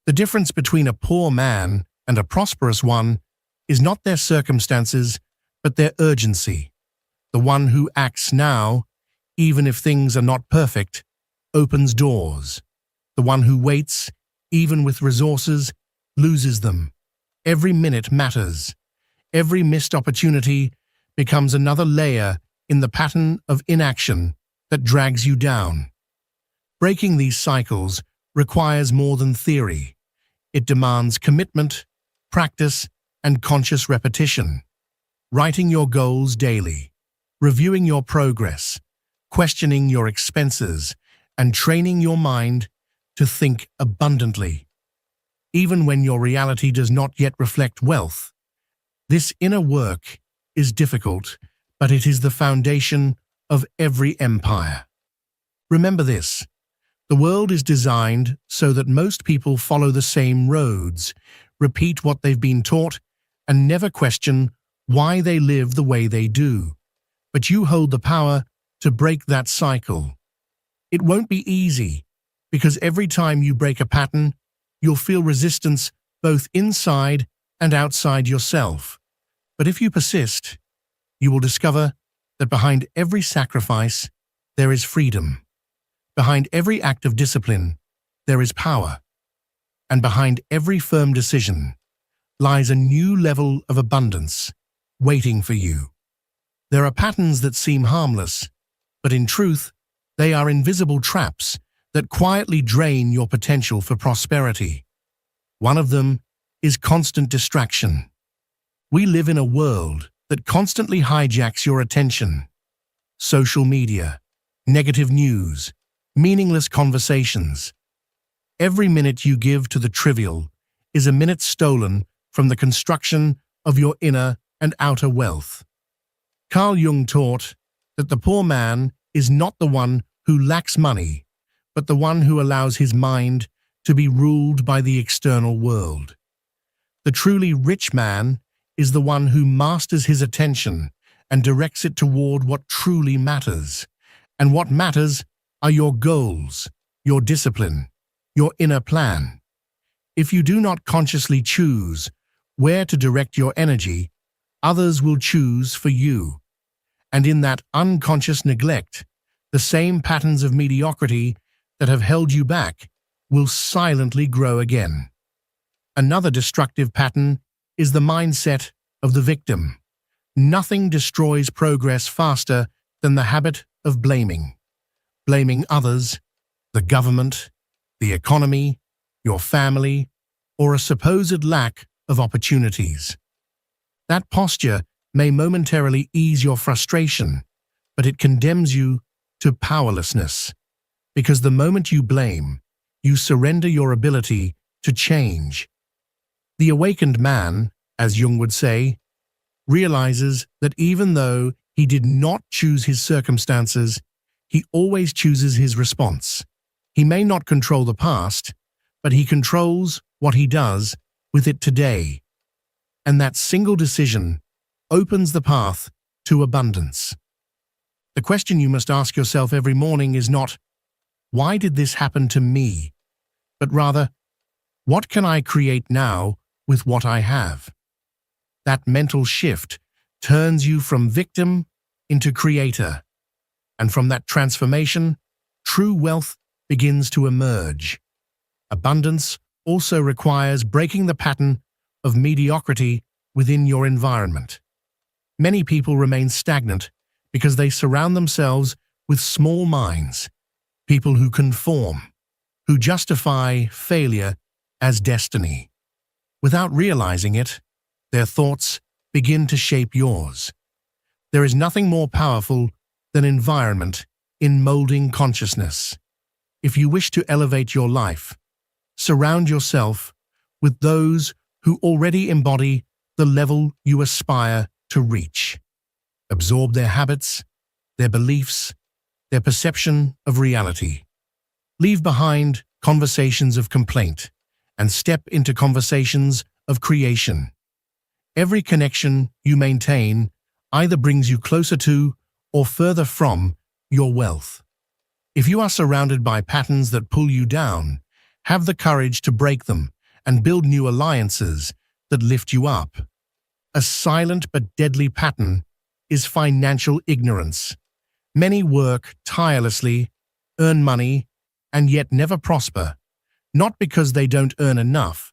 The difference between a poor man and a prosperous one is not their circumstances, but their urgency. The one who acts now even if things are not perfect, opens doors. The one who waits, even with resources, loses them. Every minute matters. Every missed opportunity becomes another layer in the pattern of inaction that drags you down. Breaking these cycles requires more than theory. It demands commitment, practice, and conscious repetition. Writing your goals daily, reviewing your progress, questioning your expenses, and training your mind to think abundantly. Even when your reality does not yet reflect wealth, this inner work is difficult, but it is the foundation of every empire. Remember this: the world is designed so that most people follow the same roads, repeat what they've been taught, and never question why they live the way they do. But you hold the power to break that cycle. It won't be easy, because every time you break a pattern, you'll feel resistance both inside and outside yourself. But if you persist, you will discover that behind every sacrifice, there is freedom. Behind every act of discipline, there is power. And behind every firm decision lies a new level of abundance waiting for you. There are patterns that seem harmless, but in truth, they are invisible traps that quietly drain your potential for prosperity. One of them is constant distraction. We live in a world that constantly hijacks your attention. Social media, negative news, meaningless conversations. Every minute you give to the trivial is a minute stolen from the construction of your inner and outer wealth. Carl Jung taught that the poor man is not the one who lacks money, but the one who allows his mind to be ruled by the external world. The truly rich man is the one who masters his attention and directs it toward what truly matters. And what matters are your goals, your discipline, your inner plan. If you do not consciously choose where to direct your energy, others will choose for you. And in that unconscious neglect, the same patterns of mediocrity that have held you back will silently grow again. Another destructive pattern is the mindset of the victim. Nothing destroys progress faster than the habit of blaming. Blaming others, the government, the economy, your family, or a supposed lack of opportunities. That posture may momentarily ease your frustration, but it condemns you to powerlessness. Because the moment you blame, you surrender your ability to change. The awakened man, as Jung would say, realizes that even though he did not choose his circumstances, he always chooses his response. He may not control the past, but he controls what he does with it today. And that single decision opens the path to abundance. The question you must ask yourself every morning is not, "Why did this happen to me?" but rather, "What can I create now with what I have?" That mental shift turns you from victim into creator. And from that transformation, true wealth begins to emerge. Abundance also requires breaking the pattern of mediocrity within your environment. Many people remain stagnant because they surround themselves with small minds, people who conform, who justify failure as destiny. Without realizing it, their thoughts begin to shape yours. There is nothing more powerful than environment in molding consciousness. If you wish to elevate your life, surround yourself with those who already embody the level you aspire to reach. Absorb their habits, their beliefs, their perception of reality. Leave behind conversations of complaint and step into conversations of creation. Every connection you maintain either brings you closer to or further from your wealth. If you are surrounded by patterns that pull you down, have the courage to break them and build new alliances that lift you up. A silent but deadly pattern is financial ignorance. Many work tirelessly, earn money, and yet never prosper, not because they don't earn enough,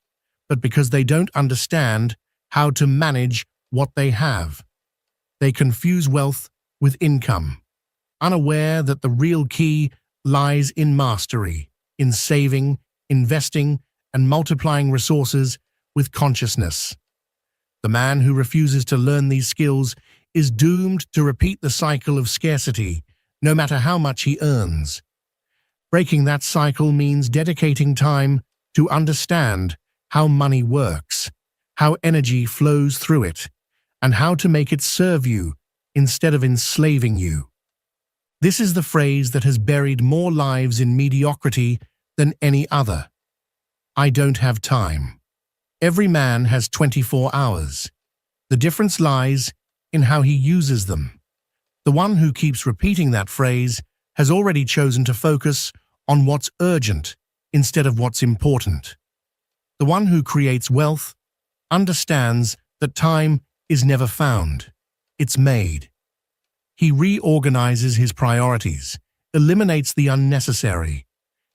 but because they don't understand how to manage what they have. They confuse wealth with income, unaware that the real key lies in mastery, in saving, investing, and multiplying resources with consciousness. The man who refuses to learn these skills is doomed to repeat the cycle of scarcity, no matter how much he earns. Breaking that cycle means dedicating time to understand how money works, how energy flows through it, and how to make it serve you instead of enslaving you. This is the phrase that has buried more lives in mediocrity than any other. I don't have time. Every man has 24 hours. The difference lies in how he uses them. The one who keeps repeating that phrase has already chosen to focus on what's urgent instead of what's important. The one who creates wealth understands that time is never found, it's made. He reorganizes his priorities, eliminates the unnecessary,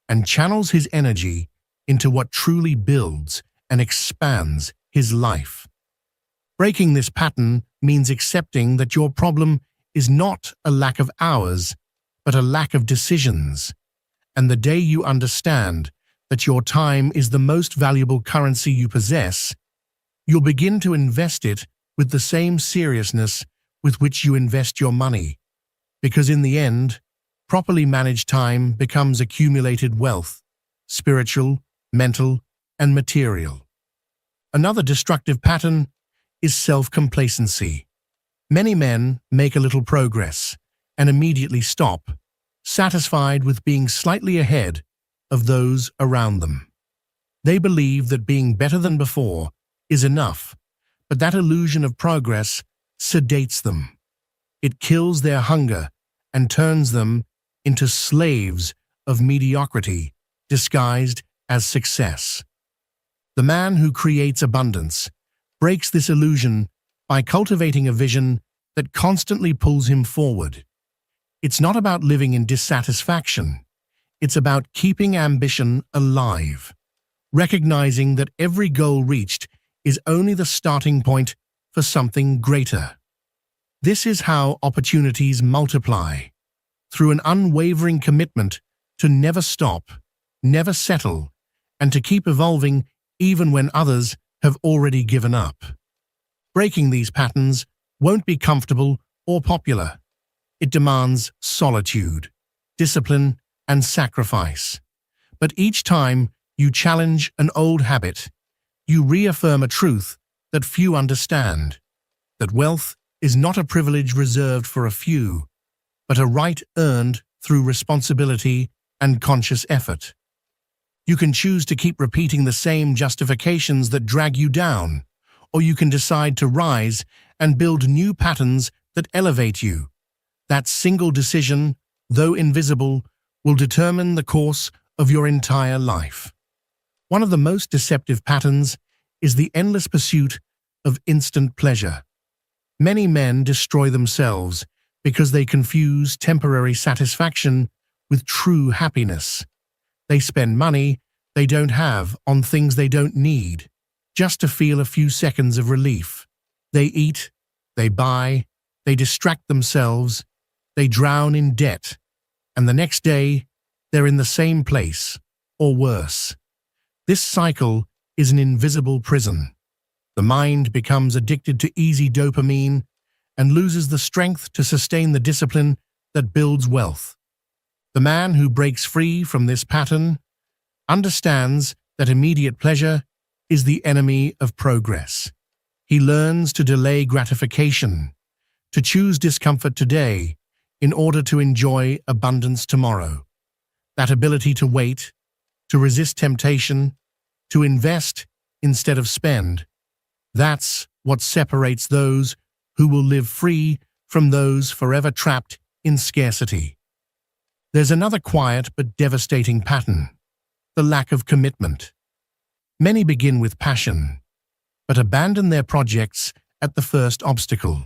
and channels his energy into what truly builds and expands his life. Breaking this pattern means accepting that your problem is not a lack of hours, but a lack of decisions. And the day you understand that your time is the most valuable currency you possess, you'll begin to invest it with the same seriousness with which you invest your money. Because in the end, properly managed time becomes accumulated wealth, spiritual, mental, and material. Another destructive pattern is self-complacency. Many men make a little progress and immediately stop, satisfied with being slightly ahead of those around them. They believe that being better than before is enough, but that illusion of progress sedates them. It kills their hunger and turns them into slaves of mediocrity disguised as success. The man who creates abundance breaks this illusion by cultivating a vision that constantly pulls him forward. It's not about living in dissatisfaction. It's about keeping ambition alive, recognizing that every goal reached is only the starting point for something greater. This is how opportunities multiply, through an unwavering commitment to never stop, never settle, and to keep evolving even when others have already given up. Breaking these patterns won't be comfortable or popular. It demands solitude, discipline, and sacrifice. But each time you challenge an old habit, you reaffirm a truth that few understand, that wealth is not a privilege reserved for a few, but a right earned through responsibility and conscious effort. You can choose to keep repeating the same justifications that drag you down, or you can decide to rise and build new patterns that elevate you. That single decision, though invisible, will determine the course of your entire life. One of the most deceptive patterns is the endless pursuit of instant pleasure. Many men destroy themselves because they confuse temporary satisfaction with true happiness. They spend money they don't have on things they don't need, just to feel a few seconds of relief. They eat, they buy, they distract themselves, they drown in debt, and the next day, they're in the same place, or worse. This cycle is an invisible prison. The mind becomes addicted to easy dopamine and loses the strength to sustain the discipline that builds wealth. The man who breaks free from this pattern understands that immediate pleasure is the enemy of progress. He learns to delay gratification, to choose discomfort today in order to enjoy abundance tomorrow. That ability to wait, to resist temptation, to invest instead of spend, that's what separates those who will live free from those forever trapped in scarcity. There's another quiet but devastating pattern: the lack of commitment. Many begin with passion, but abandon their projects at the first obstacle.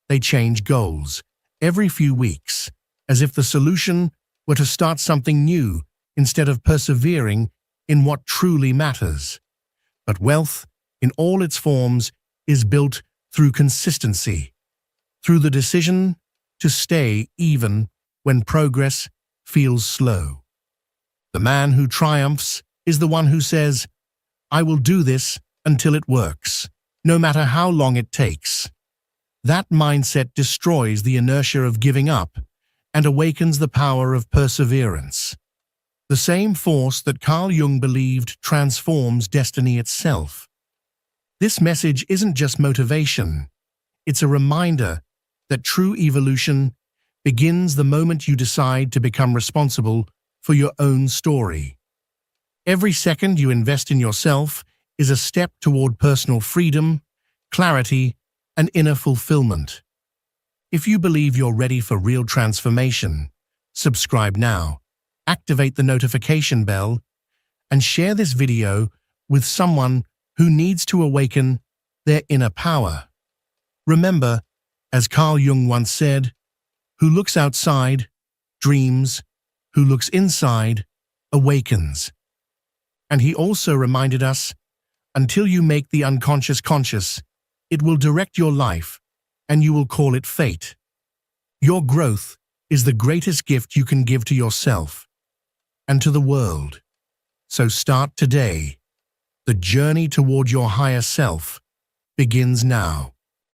They change goals every few weeks, as if the solution were to start something new instead of persevering in what truly matters. But wealth, in all its forms, is built through consistency, through the decision to stay even when progress feels slow. The man who triumphs is the one who says, "I will do this until it works, no matter how long it takes." That mindset destroys the inertia of giving up and awakens the power of perseverance. The same force that Carl Jung believed transforms destiny itself. This message isn't just motivation, it's a reminder that true evolution begins the moment you decide to become responsible for your own story. Every second you invest in yourself is a step toward personal freedom, clarity, and inner fulfillment. If you believe you're ready for real transformation, subscribe now, activate the notification bell, and share this video with someone who needs to awaken their inner power. Remember, as Carl Jung once said, "Who looks outside, dreams. Who looks inside, awakens." And he also reminded us, until you make the unconscious conscious, it will direct your life, and you will call it fate. Your growth is the greatest gift you can give to yourself and to the world. So start today. The journey toward your higher self begins now.